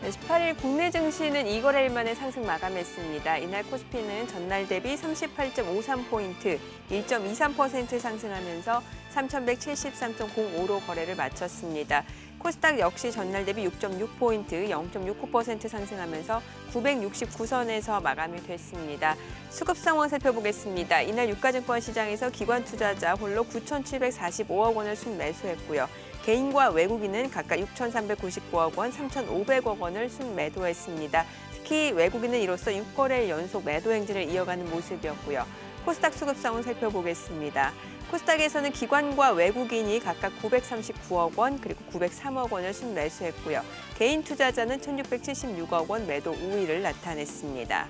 18일 국내 증시는 2거래일 만에 상승 마감했습니다. 이날 코스피는 전날 대비 38.53포인트, 1.23% 상승하면서 3,173.05로 거래를 마쳤습니다. 코스닥 역시 전날 대비 6.6포인트, 0.69% 상승하면서 969선에서 마감이 됐습니다. 수급 상황 살펴보겠습니다. 이날 유가증권 시장에서 기관 투자자 홀로 9,745억 원을 순매수했고요. 개인과 외국인은 각각 6,399억 원, 3,500억 원을 순매도했습니다. 특히 외국인은 이로써 6거래일 연속 매도 행진을 이어가는 모습이었고요. 코스닥 수급 상황 살펴보겠습니다. 코스닥에서는 기관과 외국인이 각각 939억 원 그리고 903억 원을 순매수했고요. 개인 투자자는 1,676억 원 매도 우위를 나타냈습니다.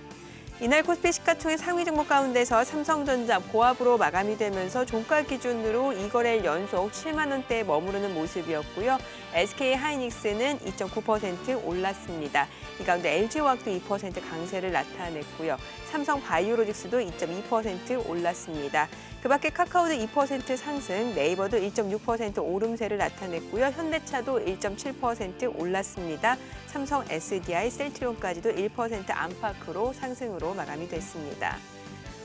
이날 코스피 시가총액 상위 종목 가운데서 삼성전자 고압으로 마감이 되면서 종가 기준으로 2거래일 연속 7만 원대에 머무르는 모습이었고요. SK하이닉스는 2.9% 올랐습니다. 이 가운데 LG화학도 2% 강세를 나타냈고요. 삼성바이오로직스도 2.2% 올랐습니다. 그밖에 카카오도 2% 상승, 네이버도 1.6% 오름세를 나타냈고요. 현대차도 1.7% 올랐습니다. 삼성 SDI, 셀트리온까지도 1% 안팎으로 상승으로 마감이 됐습니다.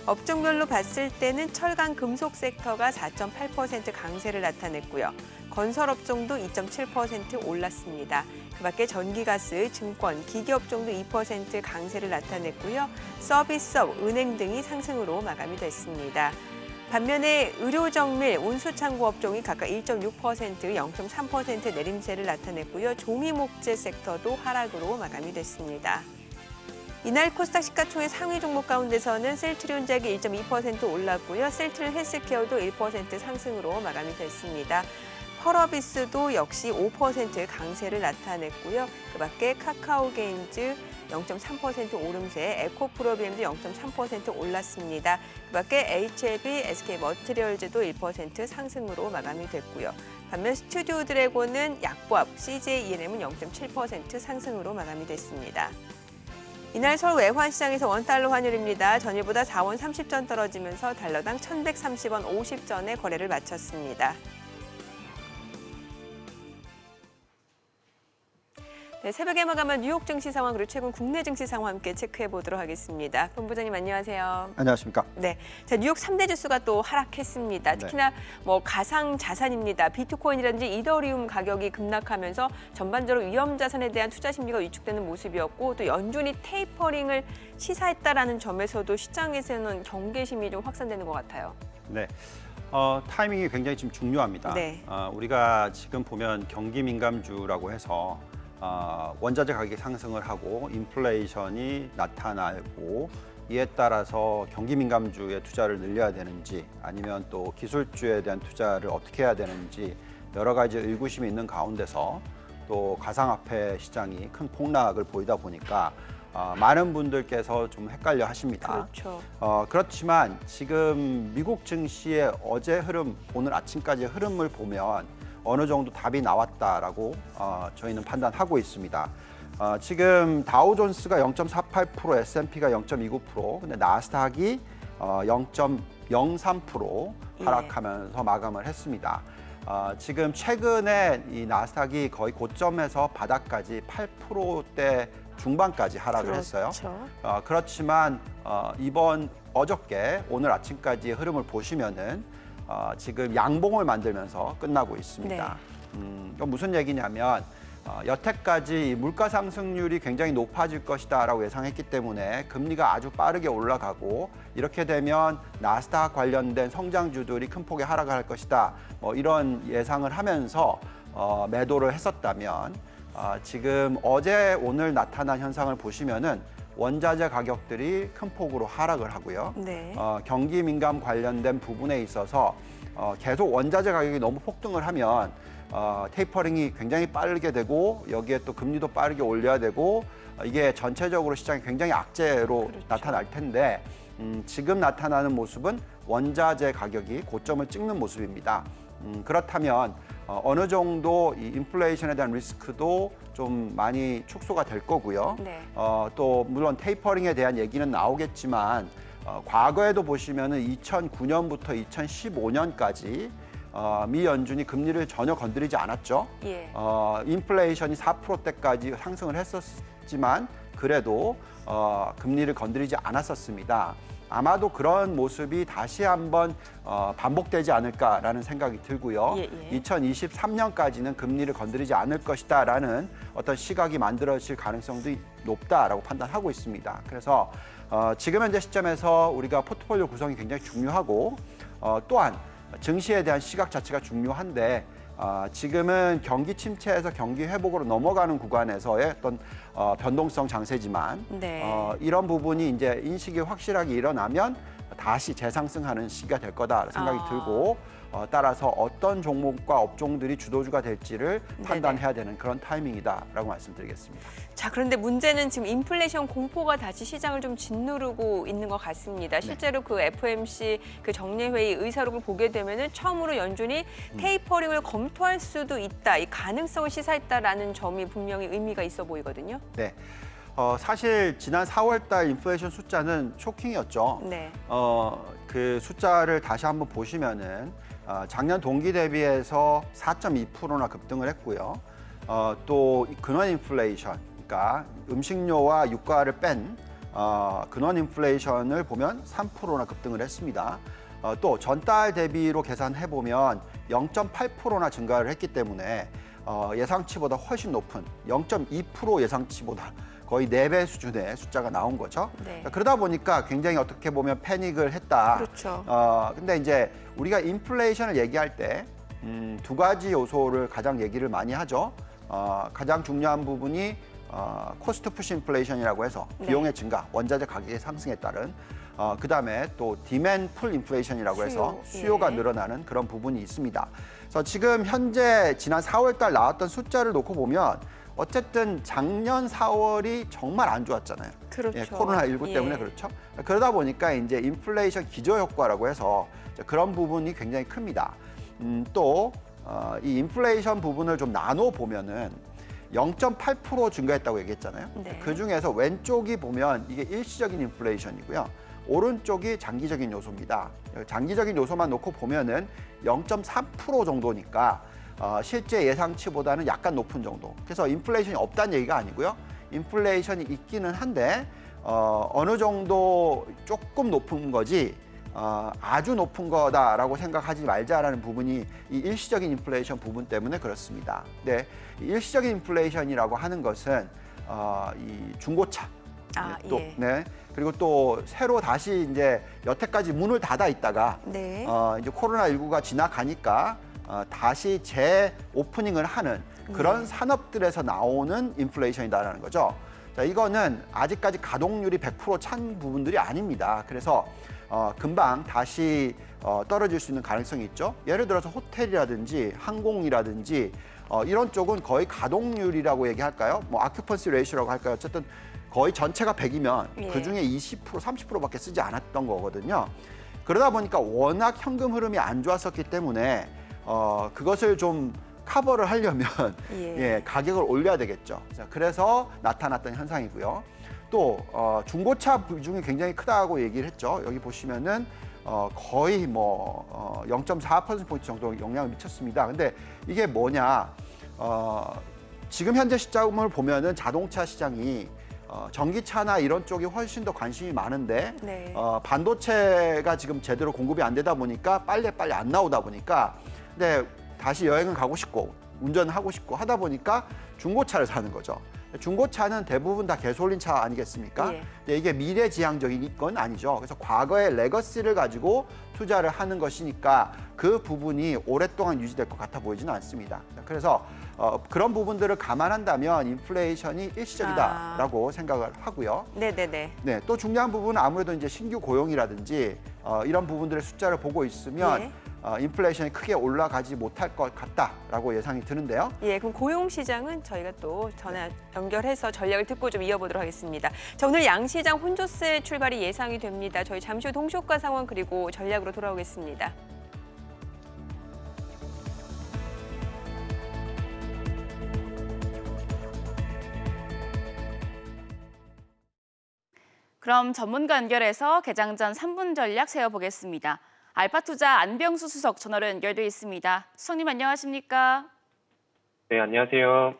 업종별로 봤을 때는 철강 금속 섹터가 4.8% 강세를 나타냈고요. 건설업종도 2.7% 올랐습니다. 그밖에 전기가스, 증권, 기기업종도 2% 강세를 나타냈고요. 서비스업, 은행 등이 상승으로 마감이 됐습니다. 반면에 의료정밀, 운수창고 업종이 각각 1.6%, 0.3% 내림세를 나타냈고요. 종이목재 섹터도 하락으로 마감이 됐습니다. 이날 코스닥 시가총액 상위 종목 가운데서는 셀트리온작이 1.2% 올랐고요. 셀트리온 헬스케어도 1% 상승으로 마감이 됐습니다. 펄어비스도 역시 5% 강세를 나타냈고요. 그밖에 카카오게임즈 0.3% 오름세, 에코프로비엠도 0.3% 올랐습니다. 그밖에 HLB, SK머티리얼즈도 1% 상승으로 마감이 됐고요. 반면 스튜디오 드래곤은 약보합, CJ ENM은 0.7% 상승으로 마감이 됐습니다. 이날 서울 외환시장에서 원달러 환율입니다. 전일보다 4원 30전 떨어지면서 달러당 1,130원 50전에 거래를 마쳤습니다. 네, 새벽에 마감한 뉴욕 증시 상황 그리고 최근 국내 증시 상황 함께 체크해 보도록 하겠습니다. 본부장님 안녕하세요. 안녕하십니까? 네, 자 뉴욕 3대 지수가 또 하락했습니다. 특히나 뭐 가상 자산입니다. 비트코인이라든지 이더리움 가격이 급락하면서 전반적으로 위험 자산에 대한 투자 심리가 위축되는 모습이었고 또 연준이 테이퍼링을 시사했다라는 점에서도 시장에서는 경계심이 좀 확산되는 것 같아요. 네. 타이밍이 굉장히 지금 중요합니다. 네. 우리가 지금 보면 경기 민감주라고 해서 원자재 가격이 상승을 하고 인플레이션이 나타나고 이에 따라서 경기 민감주에 투자를 늘려야 되는지 아니면 또 기술주에 대한 투자를 어떻게 해야 되는지 여러 가지 의구심이 있는 가운데서 또 가상화폐 시장이 큰 폭락을 보이다 보니까 많은 분들께서 좀 헷갈려 하십니다. 그렇죠. 그렇지만 지금 미국 증시의 어제 흐름, 오늘 아침까지의 흐름을 보면 어느 정도 답이 나왔다라고 저희는 판단하고 있습니다. 지금 다우존스가 0.48%, S&P가 0.29%, 근데 나스닥이 0.03% 하락하면서 마감을 했습니다. 지금 최근에 이 나스닥이 거의 고점에서 바닥까지 8%대 중반까지 하락을 했어요. 그렇지만 어저께 오늘 아침까지의 흐름을 보시면은 지금 양봉을 만들면서 끝나고 있습니다. 네. 이건 무슨 얘기냐면 여태까지 물가 상승률이 굉장히 높아질 것이다라고 예상했기 때문에 금리가 아주 빠르게 올라가고 이렇게 되면 나스닥 관련된 성장주들이 큰 폭의 하락을 할 것이다. 뭐 이런 예상을 하면서 매도를 했었다면 지금 어제 오늘 나타난 현상을 보시면은 원자재 가격들이 큰 폭으로 하락을 하고요. 네. 경기 민감 관련된 부분에 있어서 계속 원자재 가격이 너무 폭등을 하면 테이퍼링이 굉장히 빠르게 되고 여기에 또 금리도 빠르게 올려야 되고 이게 전체적으로 시장이 굉장히 악재로 그렇죠. 나타날 텐데 지금 나타나는 모습은 원자재 가격이 고점을 찍는 모습입니다. 그렇다면 어느 정도 이 인플레이션에 대한 리스크도 좀 많이 축소가 될 거고요. 네. 또 물론 테이퍼링에 대한 얘기는 나오겠지만 과거에도 보시면은 2009년부터 2015년까지 미 연준이 금리를 전혀 건드리지 않았죠. 예. 인플레이션이 4%대까지 상승을 했었지만 그래도 금리를 건드리지 않았었습니다. 아마도 그런 모습이 다시 한번 반복되지 않을까라는 생각이 들고요. 예, 예. 2023년까지는 금리를 건드리지 않을 것이다라는 어떤 시각이 만들어질 가능성도 높다라고 판단하고 있습니다. 그래서 지금 현재 시점에서 우리가 포트폴리오 구성이 굉장히 중요하고 또한 증시에 대한 시각 자체가 중요한데 지금은 경기 침체에서 경기 회복으로 넘어가는 구간에서의 어떤 변동성 장세지만 네. 이런 부분이 이제 인식이 확실하게 일어나면 다시 재상승하는 시기가 될 거다 생각이 들고 따라서 어떤 종목과 업종들이 주도주가 될지를 판단해야 되는 그런 타이밍이다라고 말씀드리겠습니다. 자, 그런데 문제는 지금 인플레이션 공포가 다시 시장을 좀 짓누르고 있는 것 같습니다. 실제로 그 FOMC 그 정례회의 의사록을 보게 되면은 처음으로 연준이 테이퍼링을 검토할 수도 있다, 이 가능성을 시사했다라는 점이 분명히 의미가 있어 보이거든요. 네. 사실 지난 4월달 인플레이션 숫자는 쇼킹이었죠. 네. 그 숫자를 다시 한번 보시면은 작년 동기 대비해서 4.2%나 급등을 했고요. 또 근원 인플레이션, 그러니까 음식료와 유가를 뺀 근원 인플레이션을 보면 3%나 급등을 했습니다. 또 전달 대비로 계산해 보면 0.8%나 증가를 했기 때문에 예상치보다 훨씬 높은 0.2% 예상치보다 거의 4배 수준의 숫자가 나온 거죠. 네. 그러다 보니까 굉장히 어떻게 보면 패닉을 했다. 그렇죠. 근데 이제 우리가 인플레이션을 얘기할 때 두 가지 요소를 가장 얘기를 많이 하죠. 가장 중요한 부분이 코스트 푸시 인플레이션이라고 해서 비용의 증가, 원자재 가격의 상승에 따른 그다음에 또 디맨드 풀 인플레이션이라고 해서 수요가 늘어나는 그런 부분이 있습니다. 그래서 지금 현재 지난 4월 달 나왔던 숫자를 놓고 보면 어쨌든 작년 4월이 정말 안 좋았잖아요. 그렇죠. 코로나19 때문에 그렇죠. 그러다 보니까 이제 인플레이션 기저 효과라고 해서 그런 부분이 굉장히 큽니다. 또 이 인플레이션 부분을 좀 나눠 보면은 0.8% 증가했다고 얘기했잖아요. 네. 그 중에서 왼쪽이 보면 이게 일시적인 인플레이션이고요. 오른쪽이 장기적인 요소입니다. 장기적인 요소만 놓고 보면은 0.3% 정도니까 실제 예상치보다는 약간 높은 정도. 그래서 인플레이션이 없다는 얘기가 아니고요. 인플레이션이 있기는 한데 어느 정도 조금 높은 거지 아주 높은 거다라고 생각하지 말자라는 부분이 이 일시적인 인플레이션 부분 때문에 그렇습니다. 네, 일시적인 인플레이션이라고 하는 것은 이 중고차 또, 예. 네. 그리고 또 새로 다시 이제 여태까지 문을 닫아 있다가 네. 이제 코로나19가 지나가니까 다시 재오프닝을 하는 그런 산업들에서 나오는 인플레이션이다라는 거죠. 자, 이거는 아직까지 가동률이 100% 찬 부분들이 아닙니다. 그래서 금방 다시 떨어질 수 있는 가능성이 있죠. 예를 들어서 호텔이라든지 항공이라든지 이런 쪽은 거의 가동률이라고 얘기할까요? 뭐 아큐펀시 레이쇼라고 할까요? 어쨌든 거의 전체가 100이면 예. 그중에 20%, 30%밖에 쓰지 않았던 거거든요. 그러다 보니까 워낙 현금 흐름이 안 좋았었기 때문에 그것을 좀 커버를 하려면 예, 가격을 올려야 되겠죠. 그래서 나타났던 현상이고요. 또 중고차 비중이 굉장히 크다고 얘기를 했죠. 여기 보시면은 거의 뭐 0.4%포인트 정도 영향을 미쳤습니다. 근데 이게 뭐냐? 지금 현재 시점을 보면은 자동차 시장이 전기차나 이런 쪽이 훨씬 더 관심이 많은데 네. 반도체가 지금 제대로 공급이 안 되다 보니까 빨리 안 나오다 보니까 근데 다시 여행을 가고 싶고 운전하고 싶고 하다 보니까 중고차를 사는 거죠. 중고차는 대부분 다 개솔린 차 아니겠습니까? 예. 근데 이게 미래지향적인 건 아니죠. 그래서 과거의 레거시를 가지고 투자를 하는 것이니까 그 부분이 오랫동안 유지될 것 같아 보이지는 않습니다. 그래서 그런 부분들을 감안한다면 인플레이션이 일시적이다라고 생각을 하고요. 네네네. 네, 또 중요한 부분은 아무래도 이제 신규 고용이라든지 이런 부분들의 숫자를 보고 있으면 예. 인플레이션이 크게 올라가지 못할 것 같다라고 예상이 드는데요. 예, 그럼 고용 시장은 저희가 또 전화 연결해서 전략을 듣고 좀 이어보도록 하겠습니다. 자, 오늘 양시장 혼조세 출발이 예상이 됩니다. 저희 잠시 후 동시효과 상황 그리고 전략으로 돌아오겠습니다. 그럼 전문가 연결해서 개장 전 3분 전략 세워보겠습니다. 알파투자 안병수 수석 전화로 연결돼 있습니다. 수석님 안녕하십니까? 네, 안녕하세요.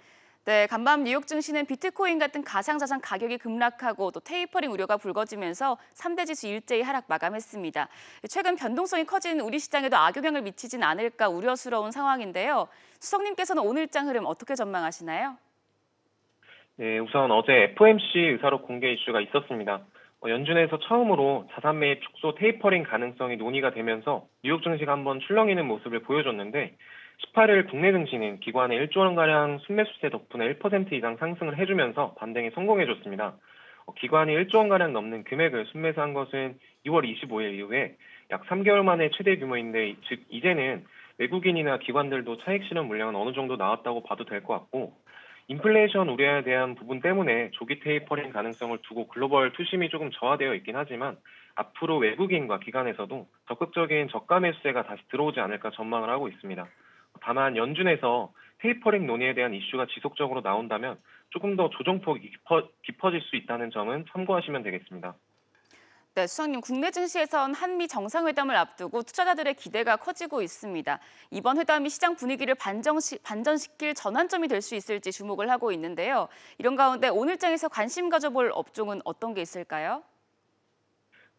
네, 간밤 뉴욕 증시는 비트코인 같은 가상자산 가격이 급락하고 또 테이퍼링 우려가 불거지면서 3대 지수 일제히 하락 마감했습니다. 최근 변동성이 커진 우리 시장에도 악영향을 미치진 않을까 우려스러운 상황인데요. 수석님께서는 오늘장 흐름 어떻게 전망하시나요? 네, 우선 어제 FOMC 의사록 공개 이슈가 있었습니다. 연준에서 처음으로 자산 매입 축소 테이퍼링 가능성이 논의가 되면서 뉴욕 증시가 한번 출렁이는 모습을 보여줬는데 18일 국내 증시는 기관의 1조 원가량 순매수세 덕분에 1% 이상 상승을 해주면서 반등에 성공해줬습니다. 기관이 1조 원가량 넘는 금액을 순매수한 것은 2월 25일 이후에 약 3개월 만에 최대 규모인데 즉 이제는 외국인이나 기관들도 차익 실현 물량은 어느 정도 나왔다고 봐도 될 것 같고 인플레이션 우려에 대한 부분 때문에 조기 테이퍼링 가능성을 두고 글로벌 투심이 조금 저하되어 있긴 하지만 앞으로 외국인과 기관에서도 적극적인 저가 매수세가 다시 들어오지 않을까 전망을 하고 있습니다. 다만 연준에서 테이퍼링 논의에 대한 이슈가 지속적으로 나온다면 조금 더 조정폭이 깊어질 수 있다는 점은 참고하시면 되겠습니다. 네, 수석님, 국내 증시에선 한미 정상회담을 앞두고 투자자들의 기대가 커지고 있습니다. 이번 회담이 시장 분위기를 반전시킬 전환점이 될 수 있을지 주목을 하고 있는데요. 이런 가운데 오늘장에서 관심 가져볼 업종은 어떤 게 있을까요?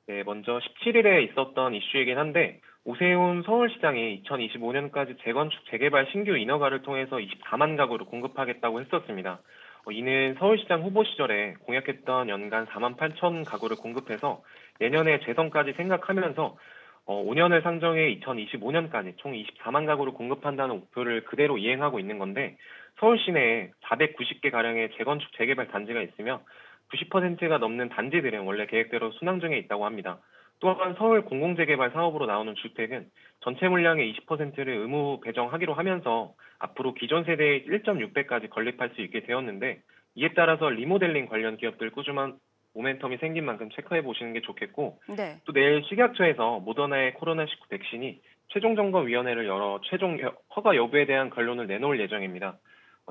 네, 먼저 17일에 있었던 이슈이긴 한데 오세훈 서울시장이 2025년까지 재건축 재개발 신규 인허가를 통해서 24만 가구를 공급하겠다고 했었습니다. 이는 서울시장 후보 시절에 공약했던 연간 4만 8천 가구를 공급해서 내년에 재선까지 생각하면서 5년을 상정해 2025년까지 총 24만 가구를 공급한다는 목표를 그대로 이행하고 있는 건데 서울 시내에 490개 가량의 재건축 재개발 단지가 있으며 90%가 넘는 단지들은 원래 계획대로 순항 중에 있다고 합니다. 또한 서울 공공재개발 사업으로 나오는 주택은 전체 물량의 20%를 의무 배정하기로 하면서 앞으로 기존 세대의 1.6배까지 건립할 수 있게 되었는데 이에 따라서 리모델링 관련 기업들 꾸준한 모멘텀이 생긴 만큼 체크해 보시는 게 좋겠고 네. 또 내일 식약처에서 모더나의 코로나19 백신이 최종점검위원회를 열어 최종 허가 여부에 대한 결론을 내놓을 예정입니다.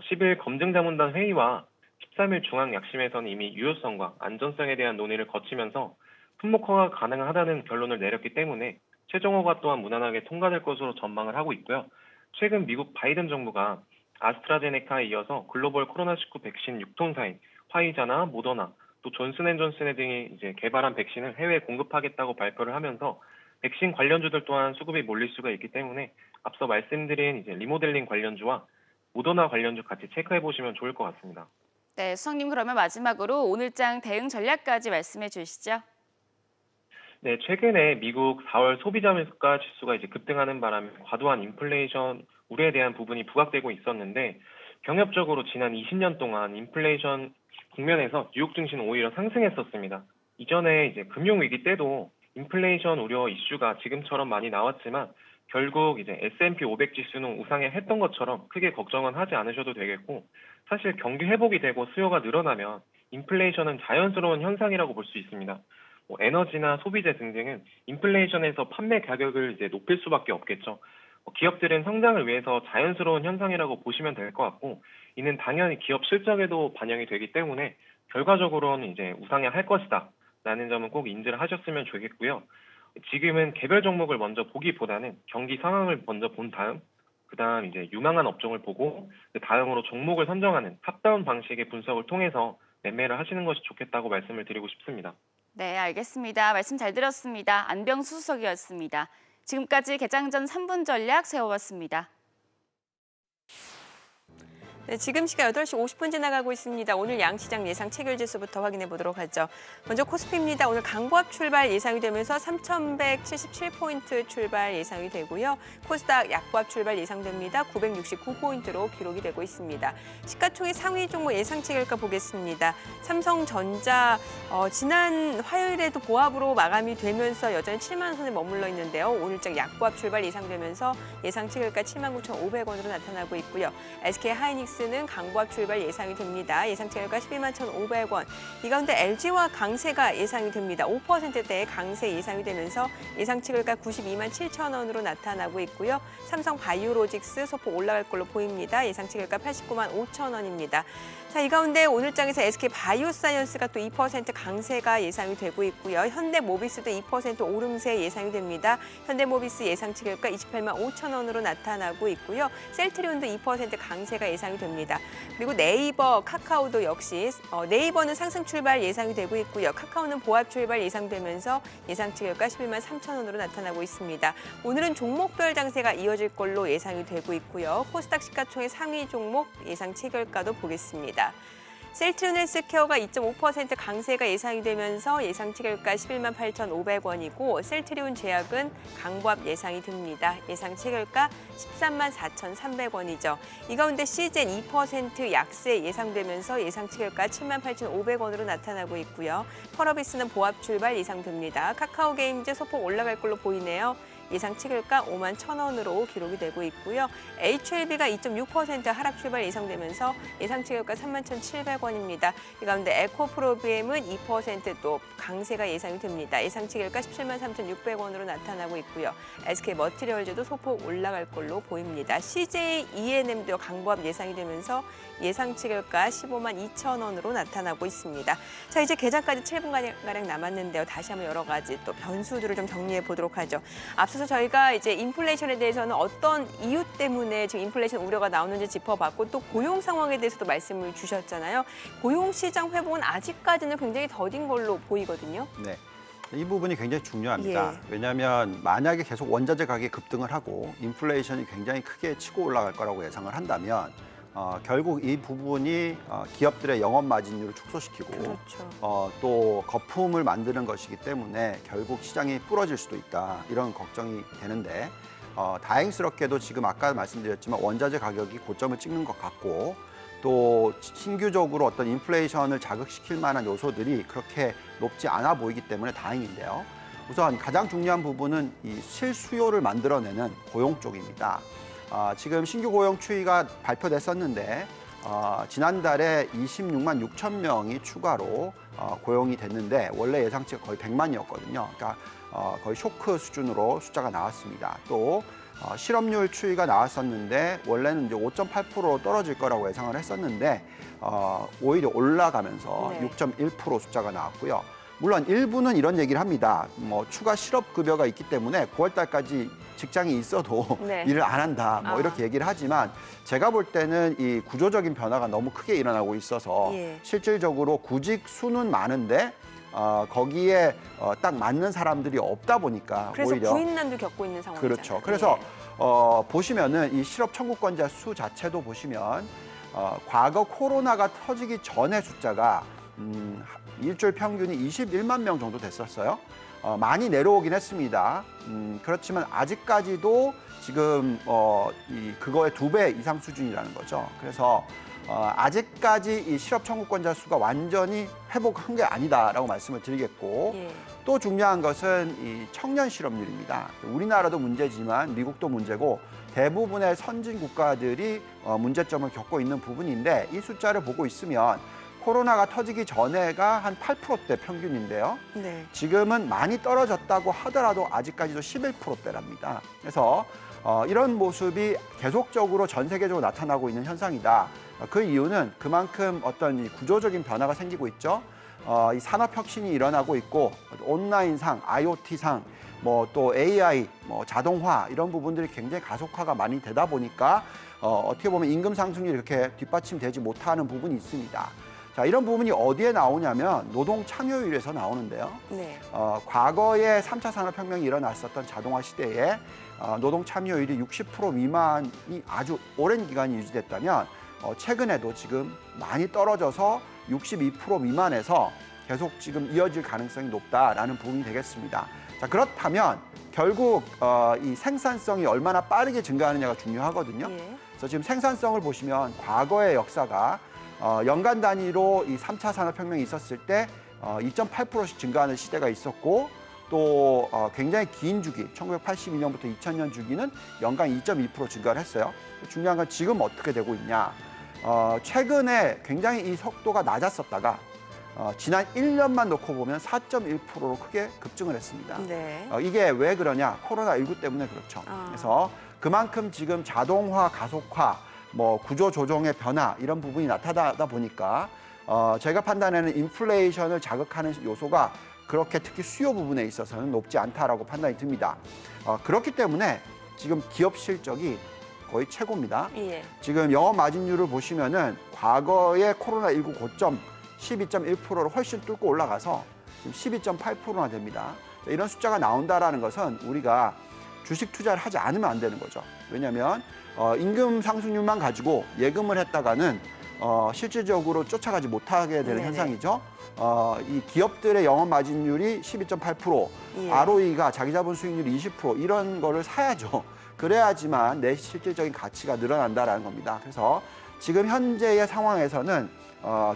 10일 검증자문단 회의와 13일 중앙약심에서는 이미 유효성과 안전성에 대한 논의를 거치면서 품목 허가가 가능하다는 결론을 내렸기 때문에 최종 허가 또한 무난하게 통과될 것으로 전망을 하고 있고요. 최근 미국 바이든 정부가 아스트라제네카에 이어서 글로벌 코로나19 백신 육통사인 화이자나 모더나 또 존슨앤존슨 등이 이제 개발한 백신을 해외에 공급하겠다고 발표를 하면서 백신 관련주들 또한 수급이 몰릴 수가 있기 때문에 앞서 말씀드린 이제 리모델링 관련주와 모더나 관련주 같이 체크해 보시면 좋을 것 같습니다. 네, 수석님 그러면 마지막으로 오늘장 대응 전략까지 말씀해 주시죠. 네, 최근에 미국 4월 소비자 물가 지수가 이제 급등하는 바람에 과도한 인플레이션 우려에 대한 부분이 부각되고 있었는데 경협적으로 지난 20년 동안 인플레이션 국면에서 뉴욕 증시는 오히려 상승했었습니다. 이전에 이제 금융위기 때도 인플레이션 우려 이슈가 지금처럼 많이 나왔지만 결국 이제 S&P 500 지수는 우상에 했던 것처럼 크게 걱정은 하지 않으셔도 되겠고 사실 경기 회복이 되고 수요가 늘어나면 인플레이션은 자연스러운 현상이라고 볼 수 있습니다. 에너지나 소비재 등등은 인플레이션에서 판매 가격을 이제 높일 수밖에 없겠죠. 기업들은 성장을 위해서 자연스러운 현상이라고 보시면 될 것 같고 이는 당연히 기업 실적에도 반영이 되기 때문에 결과적으로는 이제 우상향할 것이다 라는 점은 꼭 인지를 하셨으면 좋겠고요. 지금은 개별 종목을 먼저 보기보다는 경기 상황을 먼저 본 다음 그다음 이제 유망한 업종을 보고 그 다음으로 종목을 선정하는 탑다운 방식의 분석을 통해서 매매를 하시는 것이 좋겠다고 말씀을 드리고 싶습니다. 네, 알겠습니다. 말씀 잘 들었습니다. 안병수 수석이었습니다. 지금까지 개장 전 3분 전략 세워봤습니다. 네, 지금 시각 8시 50분 지나가고 있습니다. 오늘 양시장 예상 체결 지수부터 확인해 보도록 하죠. 먼저 코스피입니다. 오늘 강보합 출발 예상이 되면서 3,177포인트 출발 예상이 되고요. 코스닥 약보합 출발 예상됩니다. 969포인트로 기록이 되고 있습니다. 시가총액 상위 종목 예상 체결가 보겠습니다. 삼성전자 지난 화요일에도 보합으로 마감이 되면서 여전히 7만 원 선에 머물러 있는데요. 오늘장 약보합 출발 예상되면서 예상 체결가 79,500원으로 나타나고 있고요. SK 하이닉스 포러비스는 강보합 출발 예상이 됩니다. 예상 체결가 11만 1,500원. 이 가운데 LG와 강세가 예상이 됩니다. 5%대의 강세 예상이 되면서 예상 체결가 92만 7천 원으로 나타나고 있고요. 삼성 바이오로직스 소폭 올라갈 걸로 보입니다. 예상 체결가 89만 5천 원입니다. 자, 이 가운데 오늘 장에서 SK 바이오사이언스가 또 2% 강세가 예상이 되고 있고요. 현대모비스도 2% 오름세 예상이 됩니다. 현대모비스 예상 체결가 28만 5천 원으로 나타나고 있고요. 셀트리온도 2% 강세가 예상이 됩니다. 그리고 네이버, 카카오도 역시 네이버는 상승 출발 예상이 되고 있고요. 카카오는 보합 출발 예상되면서 예상 체결가 11만 3천 원으로 나타나고 있습니다. 오늘은 종목별 장세가 이어질 걸로 예상이 되고 있고요. 코스닥 시가총액 상위 종목 예상 체결가도 보겠습니다. 셀트리온 헬스케어가 2.5% 강세가 예상이 되면서 예상 체결가 11만 8,500원이고 셀트리온 제약은 강보합 예상이 됩니다. 예상 체결가 13만 4,300원이죠. 이 가운데 시젠 2% 약세 예상되면서 예상 체결가 7만 8,500원으로 나타나고 있고요. 펄어비스는 보합 출발 예상됩니다. 카카오게임즈 소폭 올라갈 걸로 보이네요. 예상 체결가 5만 1,000원으로 기록이 되고 있고요. HLB가 2.6% 하락 출발 예상되면서 예상 체결가 3만 1,700원입니다. 이 가운데 에코프로비엠은 2%또 강세가 예상이 됩니다. 예상 체결가 17만 3,600원으로 나타나고 있고요. SK머티리얼즈도 소폭 올라갈 걸로 보입니다. CJ ENM도 강보합 예상이 되면서 예상 체결가 15만 2,000원으로 나타나고 있습니다. 자, 이제 개장까지 7분가량 남았는데요. 다시 한번 여러 가지 또 변수들을 좀 정리해 보도록 하죠. 앞서서 저희가 이제 인플레이션에 대해서는 어떤 이유 때문에 지금 인플레이션 우려가 나오는지 짚어봤고 또 고용 상황에 대해서도 말씀을 주셨잖아요. 고용 시장 회복은 아직까지는 굉장히 더딘 걸로 보이거든요. 네. 이 부분이 굉장히 중요합니다. 예. 왜냐하면 만약에 계속 원자재 가격이 급등을 하고 인플레이션이 굉장히 크게 치고 올라갈 거라고 예상을 한다면 결국 이 부분이 기업들의 영업 마진율을 축소시키고 그렇죠. 또 거품을 만드는 것이기 때문에 결국 시장이 부러질 수도 있다. 이런 걱정이 되는데 다행스럽게도 지금 아까 말씀드렸지만 원자재 가격이 고점을 찍는 것 같고 또 신규적으로 어떤 인플레이션을 자극시킬 만한 요소들이 그렇게 높지 않아 보이기 때문에 다행인데요. 우선 가장 중요한 부분은 이 실수요를 만들어내는 고용 쪽입니다. 지금 신규 고용 추이가 발표됐었는데 지난달에 26만 6천 명이 추가로 고용이 됐는데 원래 예상치가 거의 100만이었거든요. 그러니까 거의 쇼크 수준으로 숫자가 나왔습니다. 또 실업률 추이가 나왔었는데 원래는 이제 5.8%로 떨어질 거라고 예상을 했었는데 오히려 올라가면서 네. 6.1% 숫자가 나왔고요. 물론 일부는 이런 얘기를 합니다. 뭐 추가 실업급여가 있기 때문에 9월 달까지 직장이 있어도 네. 일을 안 한다. 뭐 이렇게 얘기를 하지만 제가 볼 때는 이 구조적인 변화가 너무 크게 일어나고 있어서 예. 실질적으로 구직 수는 많은데 거기에 딱 맞는 사람들이 없다 보니까 그래서 오히려 부인난도 겪고 있는 상황이잖아요. 그렇죠. 그래서 보시면은 이 실업 청구권자 수 자체도 보시면 과거 코로나가 터지기 전에 숫자가 일주일 평균이 21만 명 정도 됐었어요. 많이 내려오긴 했습니다. 그렇지만 아직까지도 지금 그거의 2배 이상 수준이라는 거죠. 그래서 아직까지 이 실업 청구권자 수가 완전히 회복한 게 아니다라고 말씀을 드리겠고 예. 또 중요한 것은 이 청년 실업률입니다. 우리나라도 문제지만 미국도 문제고 대부분의 선진 국가들이 문제점을 겪고 있는 부분인데 이 숫자를 보고 있으면 코로나가 터지기 전에가 한 8%대 평균인데요. 네. 지금은 많이 떨어졌다고 하더라도 아직까지도 11%대랍니다. 그래서 이런 모습이 계속적으로 전 세계적으로 나타나고 있는 현상이다. 그 이유는 그만큼 어떤 이 구조적인 변화가 생기고 있죠. 이 산업 혁신이 일어나고 있고 온라인상, IoT상, 뭐 또 AI, 뭐 자동화 이런 부분들이 굉장히 가속화가 많이 되다 보니까 어떻게 보면 임금 상승률이 이렇게 뒷받침되지 못하는 부분이 있습니다. 자, 이런 부분이 어디에 나오냐면 노동 참여율에서 나오는데요. 네. 과거에 3차 산업혁명이 일어났었던 자동화 시대에 노동 참여율이 60% 미만이 아주 오랜 기간이 유지됐다면 최근에도 지금 많이 떨어져서 62% 미만에서 계속 지금 이어질 가능성이 높다라는 부분이 되겠습니다. 자, 그렇다면 결국 이 생산성이 얼마나 빠르게 증가하느냐가 중요하거든요. 예. 그래서 지금 생산성을 보시면 과거의 역사가 연간 단위로 이 3차 산업혁명이 있었을 때 2.8%씩 증가하는 시대가 있었고 또 굉장히 긴 주기, 1982년부터 2000년 주기는 연간 2.2% 증가를 했어요. 중요한 건 지금 어떻게 되고 있냐. 최근에 굉장히 이 속도가 낮았었다가 지난 1년만 놓고 보면 4.1%로 크게 급증을 했습니다. 네. 이게 왜 그러냐? 코로나19 때문에 그렇죠. 그래서 그만큼 지금 자동화, 가속화, 뭐 구조 조정의 변화 이런 부분이 나타나다 보니까 저희가 판단하는 인플레이션을 자극하는 요소가 그렇게 특히 수요 부분에 있어서는 높지 않다라고 판단이 듭니다. 그렇기 때문에 지금 기업 실적이 거의 최고입니다. 예. 지금 영업 마진율을 보시면은 과거의 코로나19 고점 12.1%를 훨씬 뚫고 올라가서 지금 12.8%나 됩니다. 이런 숫자가 나온다라는 것은 우리가 주식 투자를 하지 않으면 안 되는 거죠. 왜냐하면 임금 상승률만 가지고 예금을 했다가는 실질적으로 쫓아가지 못하게 되는 네네. 현상이죠. 이 기업들의 영업 마진율이 12.8%, 예. ROE가 자기 자본 수익률이 20% 이런 거를 사야죠. 그래야지만 내 실질적인 가치가 늘어난다라는 겁니다. 그래서 지금 현재의 상황에서는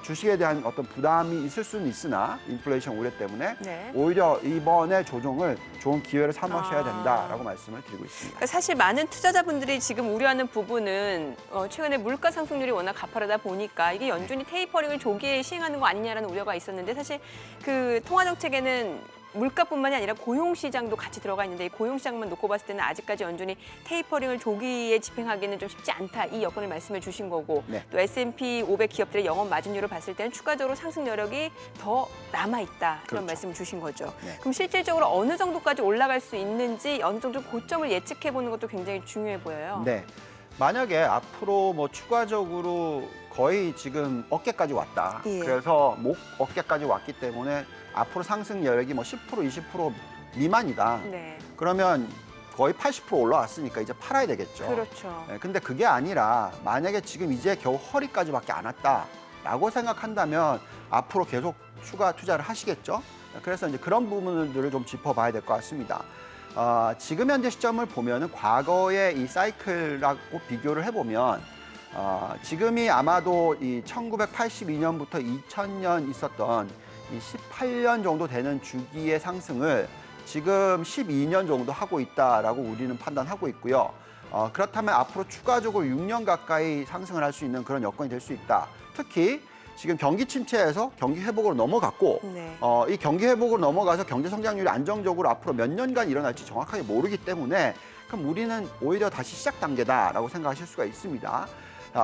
주식에 대한 어떤 부담이 있을 수는 있으나 인플레이션 우려 때문에 네. 오히려 이번에 조정을 좋은 기회로 삼으셔야 된다라고 말씀을 드리고 있습니다. 그러니까 사실 많은 투자자분들이 지금 우려하는 부분은 최근에 물가 상승률이 워낙 가파르다 보니까 이게 연준이 테이퍼링을 조기에 시행하는 거 아니냐라는 우려가 있었는데 사실 그 통화 정책에는 물가뿐만이 아니라 고용 시장도 같이 들어가 있는데 이 고용 시장만 놓고 봤을 때는 아직까지 연준이 테이퍼링을 조기에 집행하기는 좀 쉽지 않다 이 여건을 말씀해 주신 거고 네. 또 S&P 500 기업들의 영업 마진율을 봤을 때는 추가적으로 상승 여력이 더 남아 있다 이런 그렇죠. 말씀 주신 거죠. 네. 그럼 실질적으로 어느 정도까지 올라갈 수 있는지 어느 정도 고점을 예측해 보는 것도 굉장히 중요해 보여요. 네. 만약에 앞으로 뭐 추가적으로 거의 지금 어깨까지 왔다. 예. 그래서 목 어깨까지 왔기 때문에 앞으로 상승 여력이 뭐 10% 20% 미만이다. 네. 그러면 거의 80% 올라왔으니까 이제 팔아야 되겠죠. 그렇죠. 네, 근데 그게 아니라 만약에 지금 이제 겨우 허리까지밖에 안 왔다라고 생각한다면 앞으로 계속 추가 투자를 하시겠죠. 그래서 이제 그런 부분들을 좀 짚어봐야 될 것 같습니다. 지금 현재 시점을 보면은 과거의 이 사이클하고 비교를 해보면 지금이 아마도 이 1982년부터 2000년 있었던 이 18년 정도 되는 주기의 상승을 지금 12년 정도 하고 있다라고 우리는 판단하고 있고요. 그렇다면 앞으로 추가적으로 6년 가까이 상승을 할 수 있는 그런 여건이 될 수 있다. 특히 지금 경기 침체에서 경기 회복으로 넘어갔고 네. 이 경기 회복으로 넘어가서 경제 성장률이 안정적으로 앞으로 몇 년간 일어날지 정확하게 모르기 때문에 그럼 우리는 오히려 다시 시작 단계다라고 생각하실 수가 있습니다.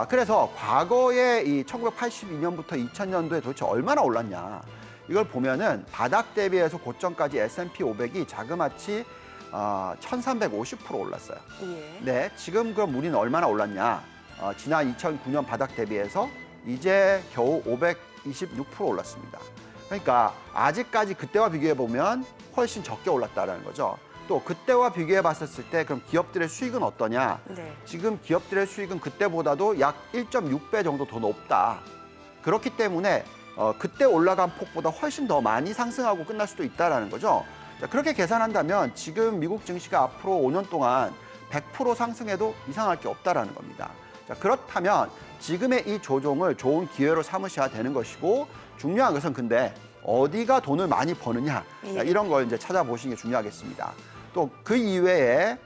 그래서 과거에 이 1982년부터 2000년도에 도대체 얼마나 올랐냐 이걸 보면은 바닥 대비해서 고점까지 S&P 500이 자그마치 1350% 올랐어요. 예. 네, 지금 그럼 우리는 얼마나 올랐냐? 지난 2009년 바닥 대비해서 이제 겨우 526% 올랐습니다. 그러니까 아직까지 그때와 비교해 보면 훨씬 적게 올랐다라는 거죠. 또 그때와 비교해 봤었을 때 그럼 기업들의 수익은 어떠냐? 네. 지금 기업들의 수익은 그때보다도 약 1.6배 정도 더 높다. 그렇기 때문에 그때 올라간 폭보다 훨씬 더 많이 상승하고 끝날 수도 있다라는 거죠. 자, 그렇게 계산한다면 지금 미국 증시가 앞으로 5년 동안 100% 상승해도 이상할 게 없다라는 겁니다. 자, 그렇다면 지금의 이 조정을 좋은 기회로 삼으셔야 되는 것이고 중요한 것은 근데 어디가 돈을 많이 버느냐 예. 이런 걸 이제 찾아보시는 게 중요하겠습니다. 또 그 이외에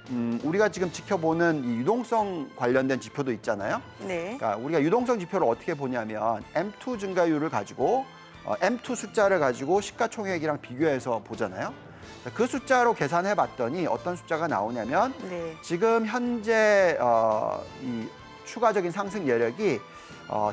우리가 지금 지켜보는 이 유동성 관련된 지표도 있잖아요. 네. 그러니까 우리가 유동성 지표를 어떻게 보냐면 M2 증가율을 가지고 M2 숫자를 가지고 시가총액이랑 비교해서 보잖아요. 그 숫자로 계산해 봤더니 어떤 숫자가 나오냐면 네. 지금 현재 이 추가적인 상승 여력이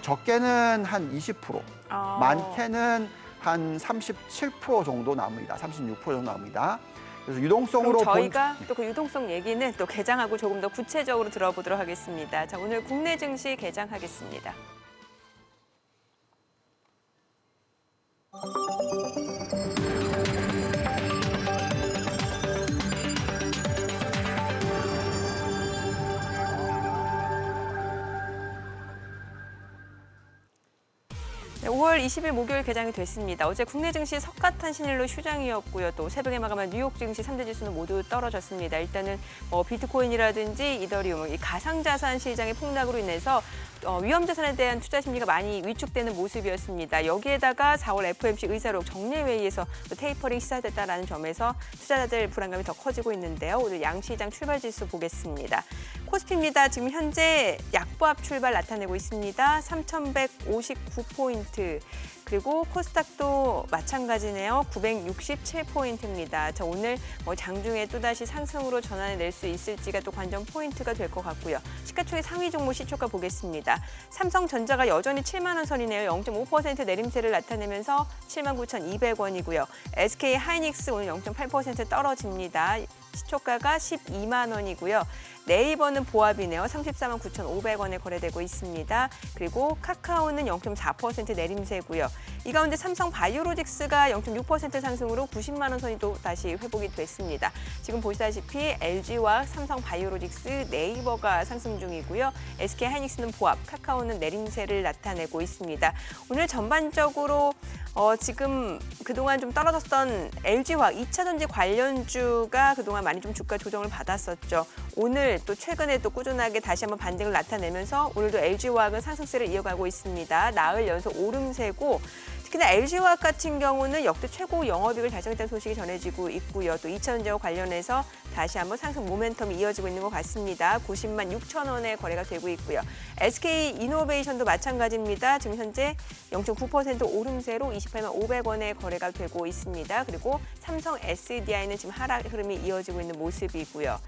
적게는 한 20%, 많게는 한 37% 정도 나옵니다. 36% 정도 나옵니다. 그래서 유동성으로 그럼 저희가 또 그 유동성 얘기는 또 개장하고 조금 더 구체적으로 들어보도록 하겠습니다. 자, 오늘 국내 증시 개장하겠습니다. 네, 5월 20일 목요일 개장이 됐습니다. 어제 국내 증시 석가탄신일로 휴장이었고요. 또 새벽에 마감한 뉴욕 증시 3대 지수는 모두 떨어졌습니다. 일단은 비트코인이라든지 이더리움, 이 가상자산 시장의 폭락으로 인해서 위험자산에 대한 투자 심리가 많이 위축되는 모습이었습니다. 여기에다가 4월 FOMC 의사록 정례회의에서 또 테이퍼링 시사됐다라는 점에서 투자자들 불안감이 더 커지고 있는데요. 오늘 양시장 출발 지수 보겠습니다. 코스피입니다. 지금 현재 약보합 출발 나타내고 있습니다. 3,159포인트. 그리고 코스닥도 마찬가지네요. 967포인트입니다. 자, 오늘 장중에 또다시 상승으로 전환해낼 수 있을지가 또 관전 포인트가 될 것 같고요. 시가총액 상위 종목 시초가 보겠습니다. 삼성전자가 여전히 7만 원 선이네요. 0.5% 내림세를 나타내면서 79,200원이고요. SK 하이닉스 오늘 0.8% 떨어집니다. 시초가가 12만 원이고요. 네이버는 보합이네요. 349,500원에 거래되고 있습니다. 그리고 카카오는 0.4% 내림세고요. 이 가운데 삼성 바이오로직스가 0.6% 상승으로 90만 원 선이 또 다시 회복이 됐습니다. 지금 보시다시피 LG와 삼성 바이오로직스, 네이버가 상승 중이고요. SK 하이닉스는 보합, 카카오는 내림세를 나타내고 있습니다. 오늘 전반적으로 지금 그동안 좀 떨어졌던 LG화학 2차전지 관련주가 그동안 많이 좀 주가 조정을 받았었죠. 오늘 또 최근에 또 꾸준하게 다시 한번 반등을 나타내면서 오늘도 LG화학은 상승세를 이어가고 있습니다. 나흘 연속 오름세고 특히나 LG화학 같은 경우는 역대 최고 영업이익을 달성했다는 소식이 전해지고 있고요. 또 2차전지와 관련해서 다시 한번 상승 모멘텀이 이어지고 있는 것 같습니다. 90만 6천 원에 거래가 되고 있고요. SK이노베이션도 마찬가지입니다. 지금 현재 0.9% 오름세로 28만 500원에 거래가 되고 있습니다. 그리고 삼성 SDI는 지금 하락 흐름이 이어지고 있는 모습이고요.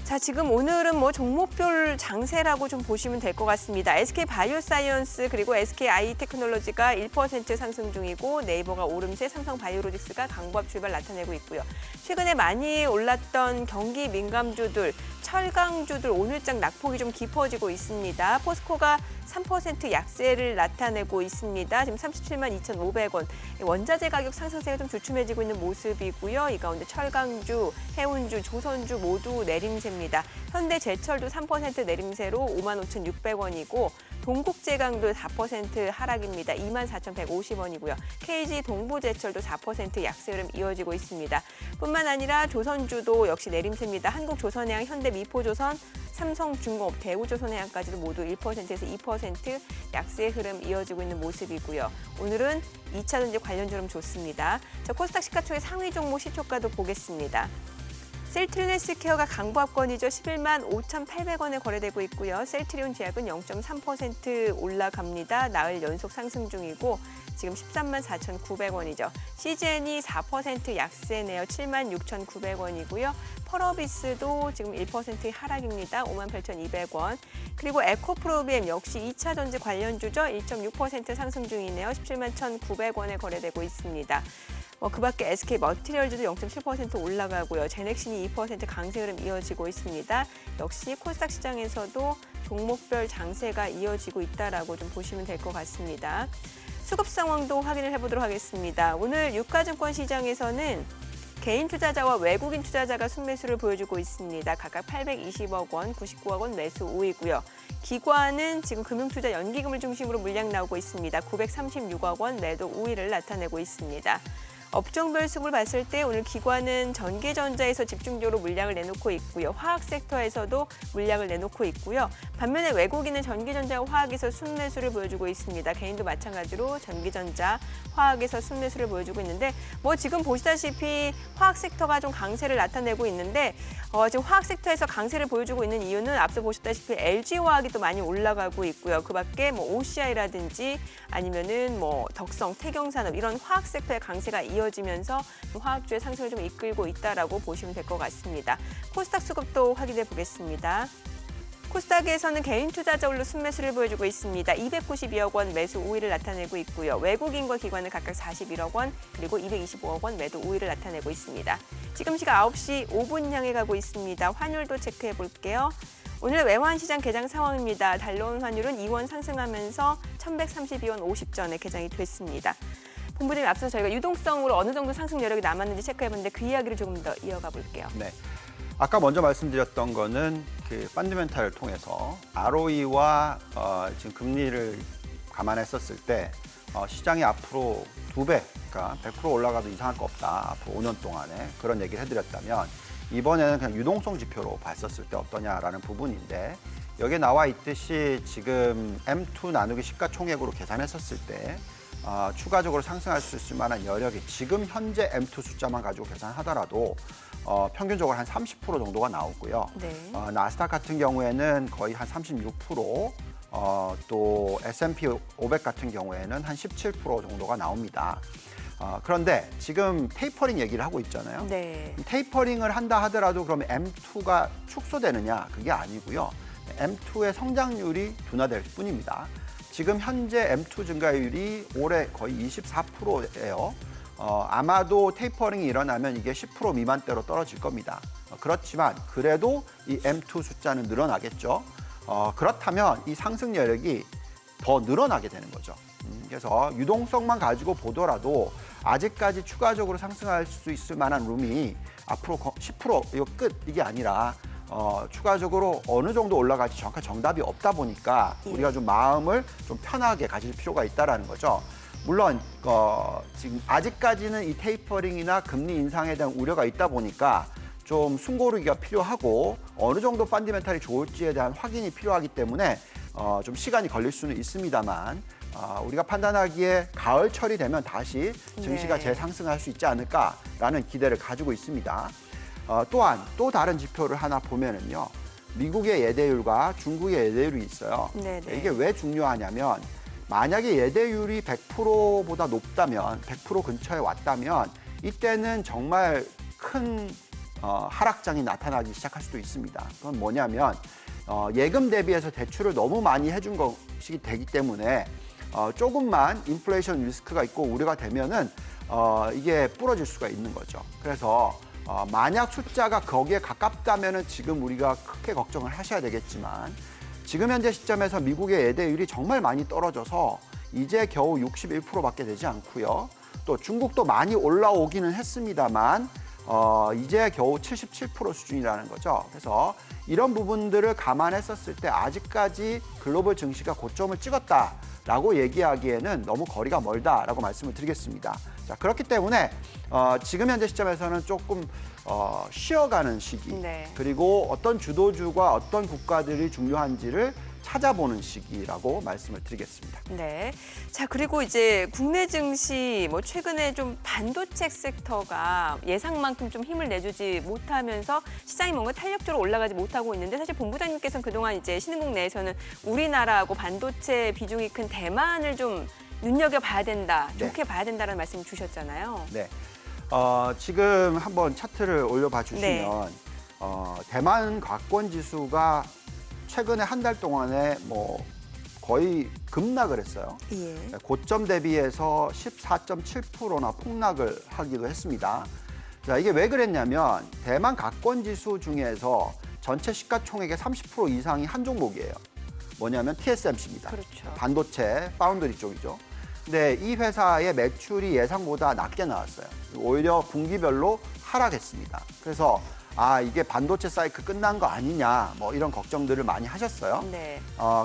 자, 지금 오늘은 종목별 장세라고 좀 보시면 될 것 같습니다. SK 바이오사이언스 그리고 SK 아이테크놀로지가 1% 상승 중이고 네이버가 오름세, 삼성 바이오로직스가 강보합 출발 나타내고 있고요. 최근에 많이 올랐던 경기 민감주들, 철강주들 오늘장 낙폭이 좀 깊어지고 있습니다. 포스코가 3% 약세를 나타내고 있습니다. 지금 37만 2,500원. 원자재 가격 상승세가 좀 주춤해지고 있는 모습이고요. 이 가운데 철강주, 해운주, 조선주 모두 내림세입니다. 현대제철도 3% 내림세로 55,600원이고 동국제강도 4% 하락입니다. 24,150원이고요. KG 동부제철도 4% 약세 흐름 이어지고 있습니다. 뿐만 아니라 조선주도 역시 내림세입니다. 한국조선해양, 현대미포조선, 삼성중공업, 대우조선해양까지도 모두 1%에서 2% 약세 흐름 이어지고 있는 모습이고요. 오늘은 2차전지 관련주 흐름 좋습니다. 자, 코스닥 시가총액 상위 종목 시초가도 보겠습니다. 셀트리온헬스케어가 강보합권이죠. 11만 5,800원에 거래되고 있고요. 셀트리온 제약은 0.3% 올라갑니다. 나흘 연속 상승 중이고 지금 13만 4,900원이죠. CGN이 4% 약세네요. 7만 6,900원이고요. 펄어비스도 지금 1% 하락입니다. 58,200원. 그리고 에코프로비엠 역시 2차 전지 관련주죠. 1.6% 상승 중이네요. 17만 1,900원에 거래되고 있습니다. 그 밖에 SK 머티리얼즈도 0.7% 올라가고요. 제넥신이 2% 강세 흐름 이어지고 있습니다. 역시 코스닥 시장에서도 종목별 장세가 이어지고 있다라고 좀 보시면 될 것 같습니다. 수급 상황도 확인을 해보도록 하겠습니다. 오늘 유가증권 시장에서는 개인 투자자와 외국인 투자자가 순매수를 보여주고 있습니다. 각각 820억 원, 99억 원 매수 우위고요. 기관은 지금 금융투자 연기금을 중심으로 물량 나오고 있습니다. 936억 원 매도 우위를 나타내고 있습니다. 업종별 수급을 봤을 때 오늘 기관은 전기전자에서 집중적으로 물량을 내놓고 있고요. 화학 섹터에서도 물량을 내놓고 있고요. 반면에 외국인은 전기전자와 화학에서 순매수를 보여주고 있습니다. 개인도 마찬가지로 전기전자, 화학에서 순매수를 보여주고 있는데 지금 보시다시피 화학 섹터가 좀 강세를 나타내고 있는데 지금 화학 섹터에서 강세를 보여주고 있는 이유는 앞서 보셨다시피 LG화학이 또 많이 올라가고 있고요. 그 밖에 OCI라든지 아니면은 덕성, 태경산업 이런 화학 섹터의 강세가 이어지면서 화학주의 상승을 좀 이끌고 있다라고 보시면 될 것 같습니다. 코스닥 수급도 확인해 보겠습니다. 코스닥에서는 개인 투자자로 순매수를 보여주고 있습니다. 292억 원 매수 우위를 나타내고 있고요. 외국인과 기관은 각각 41억 원 그리고 225억 원 매도 우위를 나타내고 있습니다. 지금 시각 9시 5분 향해 가고 있습니다. 환율도 체크해 볼게요. 오늘 외환시장 개장 상황입니다. 달러원 환율은 2원 상승하면서 1,132원 50전에 개장이 됐습니다. 본부장님 앞서 저희가 유동성으로 어느 정도 상승 여력이 남았는지 체크해봤는데 그 이야기를 조금 더 이어가 볼게요. 네. 아까 먼저 말씀드렸던 거는 그 펀더멘탈을 통해서 ROE와 지금 금리를 감안했었을 때 시장이 앞으로 2배, 그러니까 100% 올라가도 이상할 거 없다. 앞으로 5년 동안에 그런 얘기를 해드렸다면 이번에는 그냥 유동성 지표로 봤었을 때 어떠냐라는 부분인데 여기에 나와 있듯이 지금 M2 나누기 시가총액으로 계산했었을 때 추가적으로 상승할 수 있을 만한 여력이 지금 현재 M2 숫자만 가지고 계산하더라도 평균적으로 한 30% 정도가 나오고요. 네. 나스닥 같은 경우에는 거의 한 36%, 또 S&P 500 같은 경우에는 한 17% 정도가 나옵니다. 그런데 지금 테이퍼링 얘기를 하고 있잖아요. 네. 테이퍼링을 한다 하더라도 그러면 M2가 축소되느냐? 그게 아니고요. M2의 성장률이 둔화될 뿐입니다. 지금 현재 M2 증가율이 올해 거의 24%예요. 아마도 테이퍼링이 일어나면 이게 10% 미만대로 떨어질 겁니다. 그렇지만 그래도 이 M2 숫자는 늘어나겠죠. 그렇다면 이 상승 여력이 더 늘어나게 되는 거죠. 그래서 유동성만 가지고 보더라도 아직까지 추가적으로 상승할 수 있을 만한 룸이 앞으로 10% 이거 끝 이게 아니라 추가적으로 어느 정도 올라갈지 정확한 정답이 없다 보니까 우리가 좀 마음을 좀 편하게 가질 필요가 있다라는 거죠. 물론 지금 아직까지는 이 테이퍼링이나 금리 인상에 대한 우려가 있다 보니까 좀 숨고르기가 필요하고 어느 정도 펀디멘탈이 좋을지에 대한 확인이 필요하기 때문에 좀 시간이 걸릴 수는 있습니다만 우리가 판단하기에 가을철이 되면 다시 증시가 네. 재상승할 수 있지 않을까라는 기대를 가지고 있습니다. 또한 또 다른 지표를 하나 보면은요. 미국의 예대율과 중국의 예대율이 있어요. 네네. 이게 왜 중요하냐면 만약에 예대율이 100%보다 높다면 100% 근처에 왔다면 이때는 정말 큰 하락장이 나타나기 시작할 수도 있습니다. 그건 뭐냐면 예금 대비해서 대출을 너무 많이 해준 것이 되기 때문에 조금만 인플레이션 리스크가 있고 우려가 되면은 이게 부러질 수가 있는 거죠. 그래서 만약 숫자가 거기에 가깝다면은 지금 우리가 크게 걱정을 하셔야 되겠지만 지금 현재 시점에서 미국의 예대율이 정말 많이 떨어져서 이제 겨우 61%밖에 되지 않고요. 또 중국도 많이 올라오기는 했습니다만 이제 겨우 77% 수준이라는 거죠. 그래서 이런 부분들을 감안했었을 때 아직까지 글로벌 증시가 고점을 찍었다라고 얘기하기에는 너무 거리가 멀다라고 말씀을 드리겠습니다. 자, 그렇기 때문에 지금 현재 시점에서는 조금 쉬어가는 시기 네. 그리고 어떤 주도주가 어떤 국가들이 중요한지를 찾아보는 시기라고 말씀을 드리겠습니다. 네. 자, 그리고 이제 국내 증시 최근에 좀 반도체 섹터가 예상만큼 좀 힘을 내주지 못하면서 시장이 뭔가 탄력적으로 올라가지 못하고 있는데 사실 본부장님께서는 그동안 이제 신흥국 내에서는 우리나라하고 반도체 비중이 큰 대만을 좀 눈여겨봐야 된다, 네. 좋게 봐야 된다는 말씀 주셨잖아요. 네. 지금 한번 차트를 올려봐 주시면 대만 가권 지수가 최근에 한 달 동안에 거의 급락을 했어요. 예. 고점 대비해서 14.7%나 폭락을 하기도 했습니다. 자, 이게 왜 그랬냐면 대만 가권 지수 중에서 전체 시가총액의 30% 이상이 한 종목이에요. 뭐냐면 TSMC입니다. 그렇죠. 반도체 파운드리 쪽이죠. 근데 이 회사의 매출이 예상보다 낮게 나왔어요. 오히려 분기별로 하락했습니다. 그래서 이게 반도체 사이클 끝난 거 아니냐 이런 걱정들을 많이 하셨어요. 네.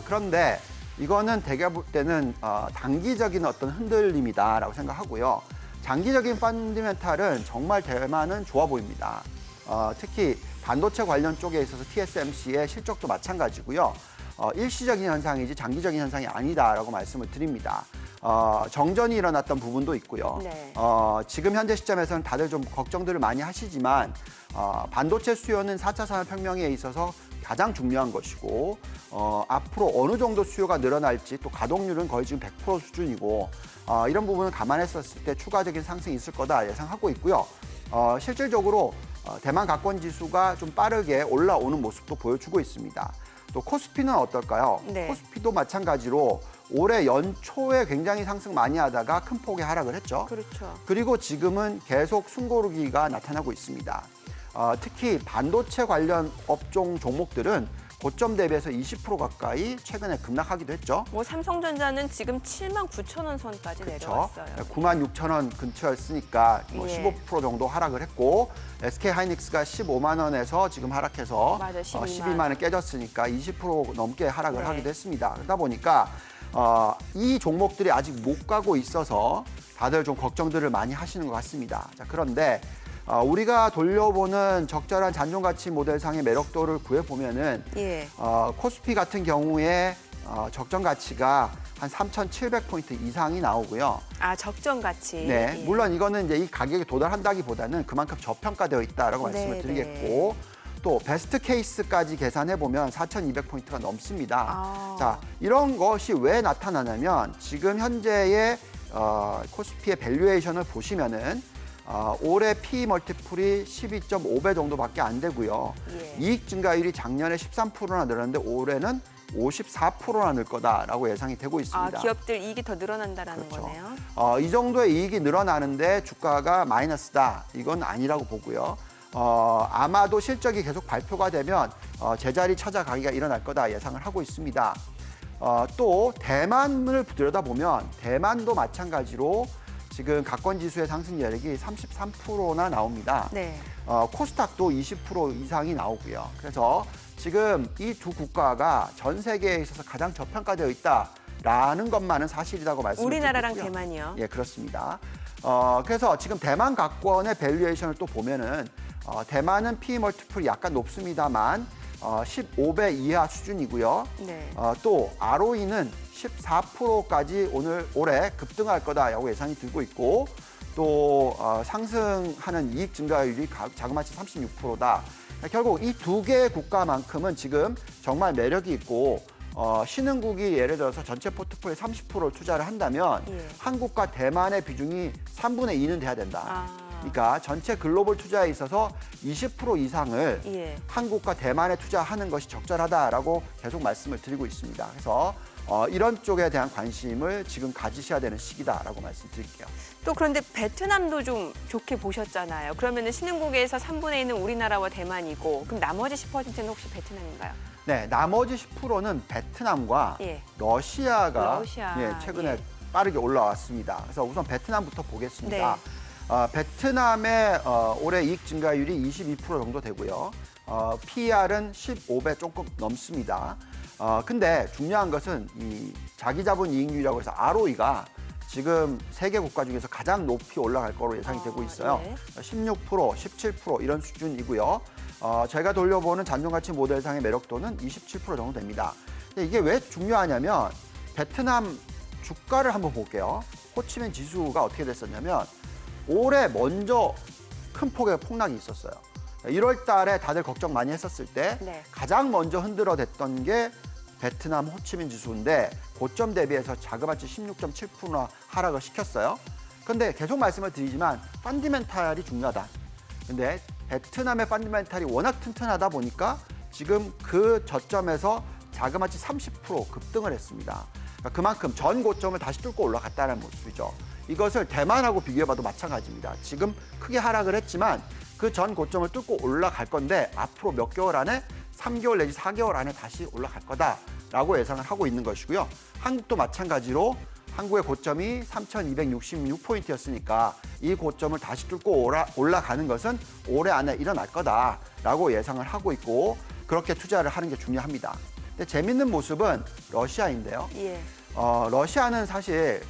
그런데 이거는 대개 볼 때는 단기적인 어떤 흔들림이다라고 생각하고요. 장기적인 펀디멘탈은 정말 대만은 좋아 보입니다. 특히 반도체 관련 쪽에 있어서 TSMC의 실적도 마찬가지고요. 일시적인 현상이지 장기적인 현상이 아니다라고 말씀을 드립니다. 정전이 일어났던 부분도 있고요. 네. 지금 현재 시점에서는 다들 좀 걱정들을 많이 하시지만 반도체 수요는 4차 산업혁명에 있어서 가장 중요한 것이고 앞으로 어느 정도 수요가 늘어날지 또 가동률은 거의 지금 100% 수준이고 이런 부분을 감안했었을 때 추가적인 상승이 있을 거다 예상하고 있고요. 실질적으로 대만 가권 지수가 좀 빠르게 올라오는 모습도 보여주고 있습니다. 또 코스피는 어떨까요? 네. 코스피도 마찬가지로 올해 연초에 굉장히 상승 많이 하다가 큰 폭의 하락을 했죠. 그렇죠. 그리고 지금은 계속 숨고르기가 나타나고 있습니다. 특히 반도체 관련 업종 종목들은 고점 대비해서 20% 가까이 최근에 급락하기도 했죠. 삼성전자는 지금 79,000원 선까지 그렇죠. 내려왔어요. 96,000원 근처였으니까 예. 15% 정도 하락을 했고 SK하이닉스가 15만 원에서 지금 하락해서 맞아요, 12만 원 깨졌으니까 20% 넘게 하락을 네. 하기도 했습니다. 그러다 보니까 이 종목들이 아직 못 가고 있어서 다들 좀 걱정들을 많이 하시는 것 같습니다. 자, 그런데 우리가 돌려보는 적절한 잔존 가치 모델상의 매력도를 구해보면은 예. 코스피 같은 경우에 적정 가치가 한 3,700포인트 이상이 나오고요. 아, 적정 가치. 네, 예. 물론 이거는 이제 이 가격에 도달한다기보다는 그만큼 저평가되어 있다라고 말씀을 네, 드리겠고, 또 베스트 케이스까지 계산해 보면 4,200포인트가 넘습니다. 아. 자, 이런 것이 왜 나타나냐면 지금 현재의 코스피의 밸류에이션을 보시면은 올해 P 멀티플이 12.5배 정도밖에 안 되고요. 예. 이익 증가율이 작년에 13%나 늘었는데 올해는 54%나 늘 거다라고 예상이 되고 아, 있습니다. 기업들 이익이 더 늘어난다라는 그렇죠. 거네요. 이 정도의 이익이 늘어나는데 주가가 마이너스다. 이건 아니라고 보고요. 아마도 실적이 계속 발표가 되면 제자리 찾아가기가 일어날 거다 예상을 하고 있습니다. 또 대만을 들여다보면 대만도 마찬가지로 지금 가권 지수의 상승 여력이 33%나 나옵니다. 네. 코스닥도 20% 이상이 나오고요. 그래서 지금 이 두 국가가 전 세계에 있어서 가장 저평가되어 있다라는 것만은 사실이라고 말씀을 우리나라랑 드리고요. 대만이요. 예, 그렇습니다. 그래서 지금 대만 가권의 밸류에이션을 또 보면은 대만은 P 멀티플이 약간 높습니다만 15배 이하 수준이고요. 네. 또 ROE는 14%까지 올해 급등할 거다라고 예상이 들고 있고, 또 상승하는 이익 증가율이 자그마치 36%다. 결국 이 두 개의 국가만큼은 지금 정말 매력이 있고, 신흥국이 예를 들어서 전체 포트폴리오의 30%를 투자를 한다면 예. 한국과 대만의 비중이 3분의 2는 돼야 된다. 아. 그러니까 전체 글로벌 투자에 있어서 20% 이상을 예. 한국과 대만에 투자하는 것이 적절하다라고 계속 말씀을 드리고 있습니다. 그래서 이런 쪽에 대한 관심을 지금 가지셔야 되는 시기다라고 말씀드릴게요. 또 그런데 베트남도 좀 좋게 보셨잖아요. 그러면은 신흥국에서 3분의 1은 우리나라와 대만이고, 그럼 나머지 10%는 혹시 베트남인가요? 네, 나머지 10%는 베트남과 예. 러시아가 러시아, 최근에 예. 빠르게 올라왔습니다. 그래서 우선 베트남부터 보겠습니다. 네. 베트남의 올해 이익 증가율이 22% 정도 되고요. PER은 15배 조금 넘습니다. 근데 중요한 것은 이 자기자본 이익률이라고 해서 ROE가 지금 세계 국가 중에서 가장 높이 올라갈 거로 예상이 되고 있어요. 예. 16%, 17% 이런 수준이고요. 제가 돌려보는 잔존가치 모델상의 매력도는 27% 정도 됩니다. 근데 이게 왜 중요하냐면 베트남 주가를 한번 볼게요. 호치민 지수가 어떻게 됐었냐면 올해 먼저 큰 폭의 폭락이 있었어요. 1월 달에 다들 걱정 많이 했었을 때 네. 가장 먼저 흔들어댔던 게 베트남 호치민 지수인데 고점 대비해서 자그마치 16.7%나 하락을 시켰어요. 근데 계속 말씀을 드리지만 펀디멘탈이 중요하다. 근데 베트남의 펀디멘탈이 워낙 튼튼하다 보니까 지금 그 저점에서 자그마치 30% 급등을 했습니다. 그러니까 그만큼 전 고점을 다시 뚫고 올라갔다는 모습이죠. 이것을 대만하고 비교해봐도 마찬가지입니다. 지금 크게 하락을 했지만 그 전 고점을 뚫고 올라갈 건데 앞으로 몇 개월 안에 3개월 내지 4개월 안에 다시 올라갈 거다라고 예상을 하고 있는 것이고요. 한국도 마찬가지로 한국의 고점이 3,266포인트였으니까 이 고점을 다시 뚫고 올라가는 것은 올해 안에 일어날 거다라고 예상을 하고 있고, 그렇게 투자를 하는 게 중요합니다. 근데 재밌는 모습은 러시아인데요. 예. 러시아는 사실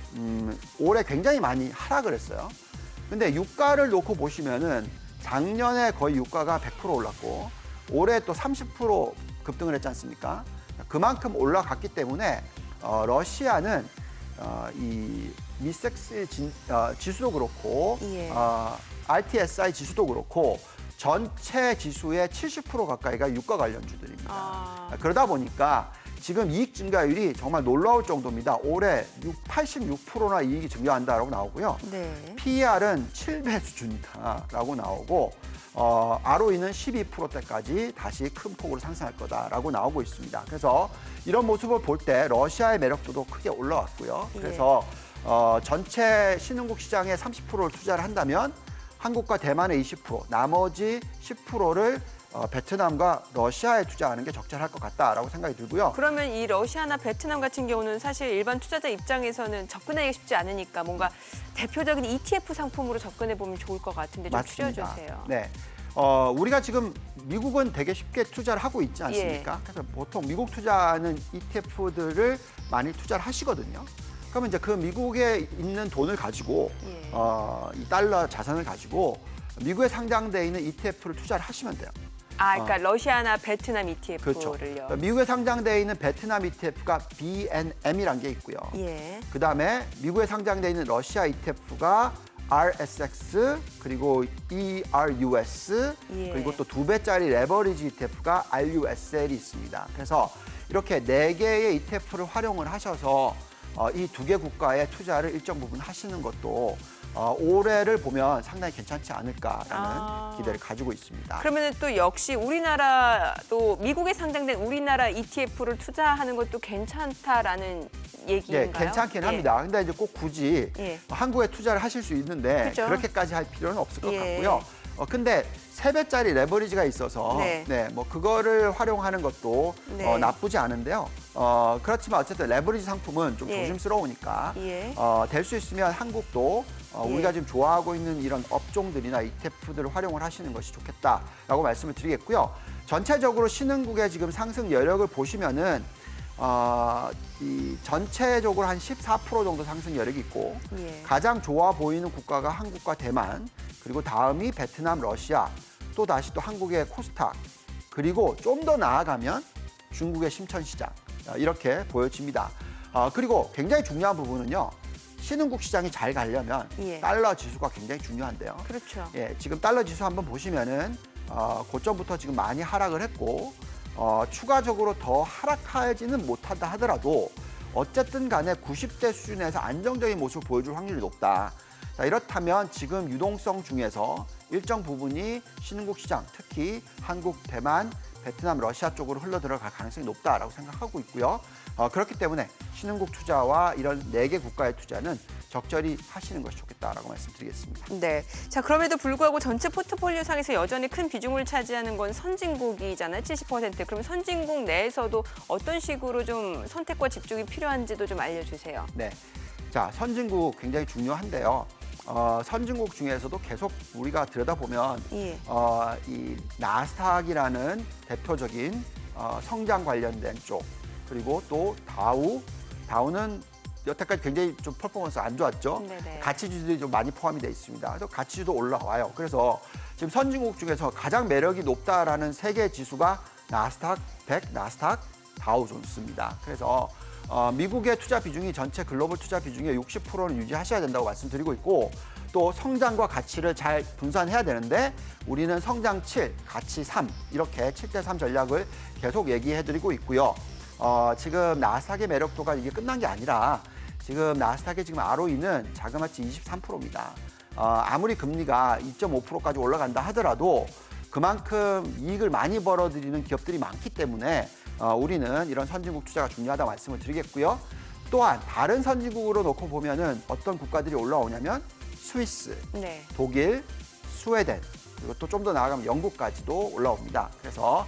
올해 굉장히 많이 하락을 했어요. 근데 유가를 놓고 보시면은 작년에 거의 유가가 100% 올랐고 올해 또 30% 급등을 했지 않습니까? 그만큼 올라갔기 때문에 러시아는 이 미섹스 지수도 그렇고 예. RTSI 지수도 그렇고 전체 지수의 70% 가까이가 유가 관련주들입니다. 그러다 보니까 지금 이익 증가율이 정말 놀라울 정도입니다. 올해 86%나 이익이 증가한다라고 나오고요. 네. PER은 7배 수준이다라고 나오고 ROE는 12%대까지 다시 큰 폭으로 상승할 거다라고 나오고 있습니다. 그래서 이런 모습을 볼 때 러시아의 매력도도 크게 올라왔고요. 예. 그래서 전체 신흥국 시장에 30%를 투자를 한다면 한국과 대만의 20%, 나머지 10%를 베트남과 러시아에 투자하는 게 적절할 것 같다라고 생각이 들고요. 그러면 이 러시아나 베트남 같은 경우는 사실 일반 투자자 입장에서는 접근하기 쉽지 않으니까 뭔가 대표적인 ETF 상품으로 접근해 보면 좋을 것 같은데 좀 추려주세요. 네. 우리가 지금 미국은 되게 쉽게 투자를 하고 있지 않습니까? 예. 그래서 보통 미국 투자하는 ETF들을 많이 투자를 하시거든요. 그러면 이제 그 미국에 있는 돈을 가지고 예. 이 달러 자산을 가지고 미국에 상장돼 있는 ETF를 투자를 하시면 돼요. 그러니까 러시아나 베트남 그렇죠. ETF를요. 미국에 상장돼 있는 베트남 ETF가 BNM이라는 게 있고요. 예. 그다음에 미국에 상장돼 있는 러시아 ETF가 RSX 그리고 ERUS 예. 그리고 또 2배짜리 레버리지 ETF가 RUSL이 있습니다. 그래서 이렇게 4개의 ETF를 활용을 하셔서 이 2개 국가의 투자를 일정 부분 하시는 것도 올해를 보면 상당히 괜찮지 않을까라는 기대를 가지고 있습니다. 그러면 또 역시 우리나라도 미국에 상장된 우리나라 ETF를 투자하는 것도 괜찮다라는 얘기인가요? 예, 괜찮긴 합니다. 근데 이제 꼭 굳이 예. 한국에 투자를 하실 수 있는데 그죠. 그렇게까지 할 필요는 없을 것 예. 같고요. 근데 3배짜리 레버리지가 있어서 네. 뭐 그거를 활용하는 것도 네. 나쁘지 않은데요. 그렇지만 어쨌든 레버리지 상품은 좀 예. 조심스러우니까 예. 될 수 있으면 한국도 예. 우리가 지금 좋아하고 있는 이런 업종들이나 ETF들을 활용을 하시는 것이 좋겠다라고 말씀을 드리겠고요. 전체적으로 신흥국의 지금 상승 여력을 보시면은 이 전체적으로 한 14% 정도 상승 여력이 있고 예. 가장 좋아 보이는 국가가 한국과 대만 그리고 다음이 베트남, 러시아 또 다시 또 한국의 코스닥 그리고 좀 더 나아가면 중국의 심천시장 이렇게 보여집니다. 그리고 굉장히 중요한 부분은요. 신흥국 시장이 잘 가려면 예. 달러 지수가 굉장히 중요한데요. 그렇죠. 예, 지금 달러 지수 한번 보시면은 고점부터 지금 많이 하락을 했고 추가적으로 더 하락하지는 못한다 하더라도 어쨌든 간에 90대 수준에서 안정적인 모습을 보여줄 확률이 높다. 자, 이렇다면 지금 유동성 중에서 일정 부분이 신흥국 시장, 특히 한국, 대만, 베트남, 러시아 쪽으로 흘러 들어갈 가능성이 높다라고 생각하고 있고요. 그렇기 때문에 신흥국 투자와 이런 4개 국가의 투자는 적절히 하시는 것이 좋겠다라고 말씀드리겠습니다. 네. 자, 그럼에도 불구하고 전체 포트폴리오 상에서 여전히 큰 비중을 차지하는 건 선진국이잖아요. 70%. 그럼 선진국 내에서도 어떤 식으로 좀 선택과 집중이 필요한지도 좀 알려주세요. 네. 자, 선진국 굉장히 중요한데요. 선진국 중에서도 계속 우리가 들여다보면 예. 이 나스닥이라는 대표적인 성장 관련된 쪽 그리고 또 다우는 여태까지 굉장히 좀 퍼포먼스가 안 좋았죠. 네네. 가치주들이 좀 많이 포함이 돼 있습니다. 그래서 가치주도 올라와요. 그래서 지금 선진국 중에서 가장 매력이 높다라는 세계 지수가 나스닥 100, 나스닥 다우존스입니다. 그래서 미국의 투자 비중이 전체 글로벌 투자 비중의 60%는 유지하셔야 된다고 말씀드리고 있고 또 성장과 가치를 잘 분산해야 되는데 우리는 성장 7, 가치 3 이렇게 7대3 전략을 계속 얘기해드리고 있고요. 지금 나스닥의 매력도가 이게 끝난 게 아니라 지금 나스닥의 지금 ROE는 자그마치 23%입니다. 아무리 금리가 2.5%까지 올라간다 하더라도 그만큼 이익을 많이 벌어들이는 기업들이 많기 때문에 우리는 이런 선진국 투자가 중요하다 말씀을 드리겠고요. 또한 다른 선진국으로 놓고 보면은 어떤 국가들이 올라오냐면 스위스, 네. 독일, 스웨덴 그리고 또 좀 더 나아가면 영국까지도 올라옵니다. 그래서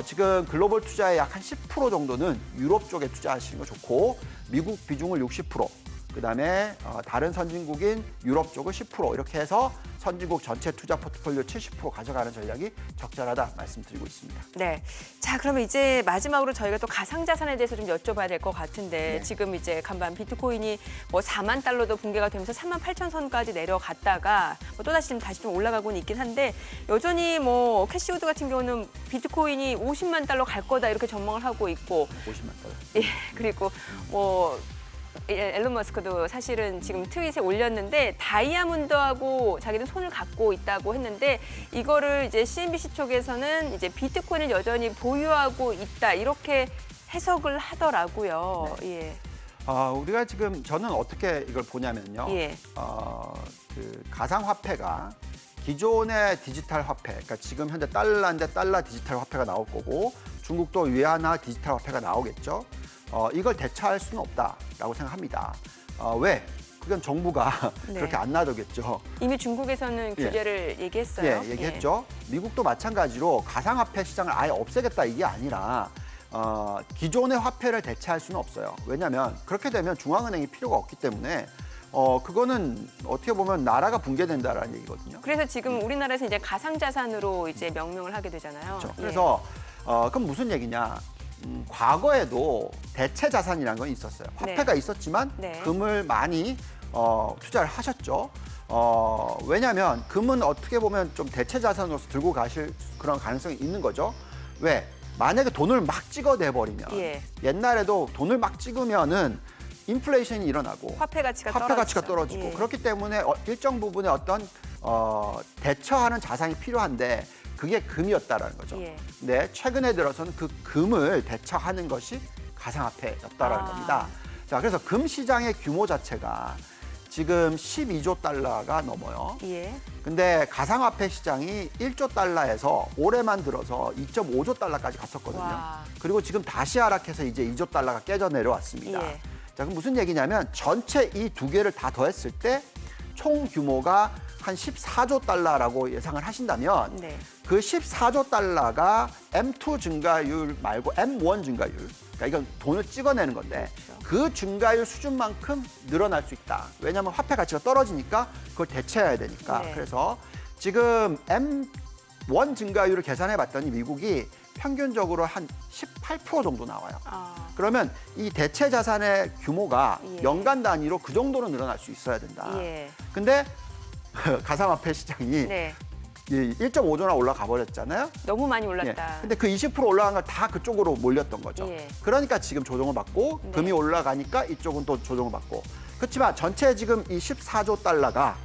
지금 글로벌 투자의 약 한 10% 정도는 유럽 쪽에 투자하시는 거 좋고 미국 비중을 60%, 그다음에 다른 선진국인 유럽 쪽을 10% 이렇게 해서 선진국 전체 투자 포트폴리오 70% 가져가는 전략이 적절하다 말씀드리고 있습니다. 네. 자, 그러면 이제 마지막으로 저희가 또 가상자산에 대해서 좀 여쭤봐야 될 것 같은데 네. 지금 이제 간밤 비트코인이 뭐 4만 달러도 붕괴가 되면서 3만 8천 선까지 내려갔다가 뭐 또다시 좀 올라가고는 있긴 한데 여전히 뭐 캐시우드 같은 경우는 비트코인이 50만 달러 갈 거다 이렇게 전망을 하고 있고 50만 달러. 예, 그리고 뭐 앨런 머스크도 사실은 지금 트윗에 올렸는데 다이아몬드하고 자기는 손을 갖고 있다고 했는데 이거를 이제 CNBC 쪽에서는 이제 비트코인을 여전히 보유하고 있다 이렇게 해석을 하더라고요. 예. 우리가 지금 저는 어떻게 이걸 보냐면요. 예. 그 가상화폐가 기존의 디지털 화폐, 그러니까 지금 현재 달러인데 달러 디지털 화폐가 나올 거고 중국도 위안화 디지털 화폐가 나오겠죠. 이걸 대체할 수는 없다라고 생각합니다. 왜? 그건 정부가 네. 그렇게 안 놔두겠죠. 이미 중국에서는 규제를 얘기했어요. 예, 얘기했죠. 미국도 마찬가지로 가상화폐 시장을 아예 없애겠다 이게 아니라 기존의 화폐를 대체할 수는 없어요. 왜냐하면 그렇게 되면 중앙은행이 필요가 없기 때문에 그거는 어떻게 보면 나라가 붕괴된다라는 얘기거든요. 그래서 지금 우리나라에서 이제 가상자산으로 이제 명명을 하게 되잖아요. 그렇죠. 예. 그래서 그럼 무슨 얘기냐? 과거에도 대체 자산이라는 건 있었어요. 화폐가 있었지만 네. 금을 많이 투자를 하셨죠. 왜냐하면 금은 어떻게 보면 좀 대체 자산으로서 들고 가실 그런 가능성이 있는 거죠. 왜? 만약에 돈을 막 찍어내 버리면 예. 옛날에도 돈을 막 찍으면은 인플레이션이 일어나고 화폐 가치가 떨어지고 예. 그렇기 때문에 일정 부분의 어떤 대처하는 자산이 필요한데 그게 금이었다라는 거죠. 예. 근데 최근에 들어서는 그 금을 대처하는 것이 가상화폐였다라는 겁니다. 자, 그래서 금 시장의 규모 자체가 지금 12조 달러가 넘어요. 예. 근데 가상화폐 시장이 1조 달러에서 올해만 들어서 2.5조 달러까지 갔었거든요. 와. 그리고 지금 다시 하락해서 이제 2조 달러가 깨져 내려왔습니다. 예. 자, 그럼 무슨 얘기냐면 전체 이 두 개를 다 더했을 때 총 규모가 한 14조 달러라고 예상을 하신다면 네. 그 14조 달러가 M2 증가율 말고 M1 증가율, 그러니까 이건 돈을 찍어내는 건데 그 증가율 수준만큼 늘어날 수 있다. 왜냐하면 화폐 가치가 떨어지니까 그걸 대체해야 되니까. 네. 그래서 지금 M1 증가율을 계산해 봤더니 미국이 평균적으로 한 18% 정도 나와요. 그러면 이 대체 자산의 규모가 예. 연간 단위로 그 정도로 늘어날 수 있어야 된다. 예. 근데 가상화폐 시장이 네. 1.5조나 올라가 버렸잖아요. 너무 많이 예. 올랐다. 근데 그 20% 올라간 걸 다 그쪽으로 몰렸던 거죠. 예. 그러니까 지금 조정을 받고 네. 금이 올라가니까 이쪽은 또 조정을 받고. 그렇지만 전체 지금 이 14조 달러가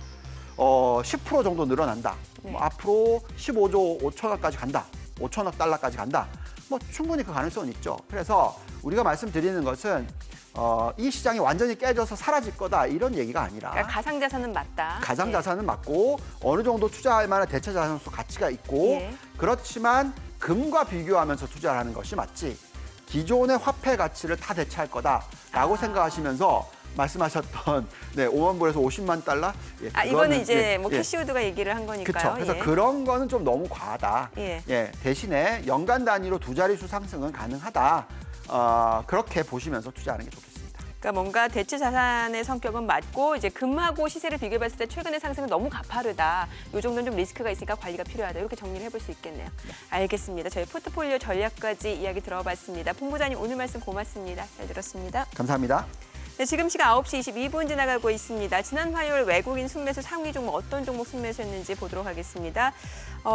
10% 정도 늘어난다. 네. 뭐 앞으로 15조 5천억까지 간다. 5천억 달러까지 간다. 뭐 충분히 그 가능성은 있죠. 그래서 우리가 말씀드리는 것은 이 시장이 완전히 깨져서 사라질 거다 이런 얘기가 아니라 그러니까 가상자산은 맞다. 가상자산은 맞고 어느 정도 투자할 만한 대체 자산으로서 가치가 있고 예. 그렇지만 금과 비교하면서 투자를 하는 것이 맞지 기존의 화폐 가치를 다 대체할 거다라고 생각하시면서 말씀하셨던 5만 불에서 50만 달러 예, 이거는 이제 예, 뭐 예. 캐시우드가 얘기를 한 거니까요. 그렇죠. 그래서 예. 그런 거는 좀 너무 과하다. 예. 대신에 연간 단위로 두 자릿수 상승은 가능하다. 그렇게 보시면서 투자하는 게 좋겠습니다. 그러니까 뭔가 대체 자산의 성격은 맞고 이제 금하고 시세를 비교해봤을 때 최근의 상승은 너무 가파르다. 이 정도는 좀 리스크가 있으니까 관리가 필요하다. 이렇게 정리를 해볼 수 있겠네요. 알겠습니다. 저희 포트폴리오 전략까지 이야기 들어봤습니다. 본부장님 오늘 말씀 고맙습니다. 잘 들었습니다. 감사합니다. 네, 지금 시각 9시 22분 지나가고 있습니다. 지난 화요일 외국인 순매수 상위 종목 어떤 종목 순매수했는지 보도록 하겠습니다.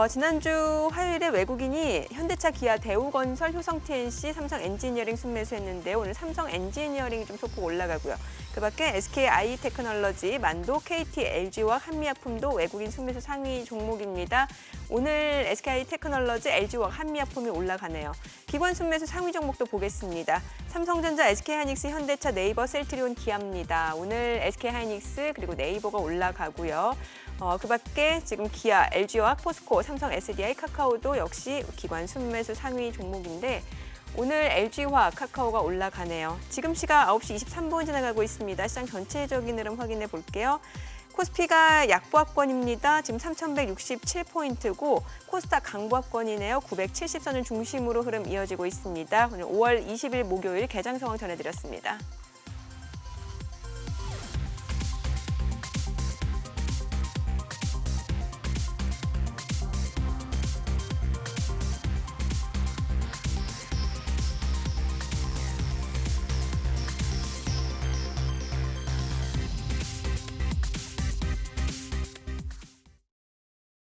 지난주 화요일에 외국인이 현대차, 기아, 대우건설, 효성TNC, 삼성엔지니어링 순매수했는데요. 오늘 삼성엔지니어링이 좀 소폭 올라가고요. 그밖에 SKI테크놀로지, 만도, KT, LG화학, 한미약품도 외국인 순매수 상위 종목입니다. 오늘 SKI테크놀로지, LG화학, 한미약품이 올라가네요. 기관 순매수 상위 종목도 보겠습니다. 삼성전자, SK하이닉스, 현대차, 네이버, 셀트리온, 기아입니다. 오늘 SK하이닉스 그리고 네이버가 올라가고요. 그밖에 지금 기아, LG화학, 포스코, 삼성 SDI, 카카오도 역시 기관 순매수 상위 종목인데 오늘 LG화학, 카카오가 올라가네요. 지금 시각 9시 23분 지나가고 있습니다. 시장 전체적인 흐름 확인해 볼게요. 코스피가 약보합권입니다. 지금 3,167포인트고 코스닥 강보합권이네요. 970선을 중심으로 흐름 이어지고 있습니다. 오늘 5월 20일 목요일 개장 상황 전해드렸습니다.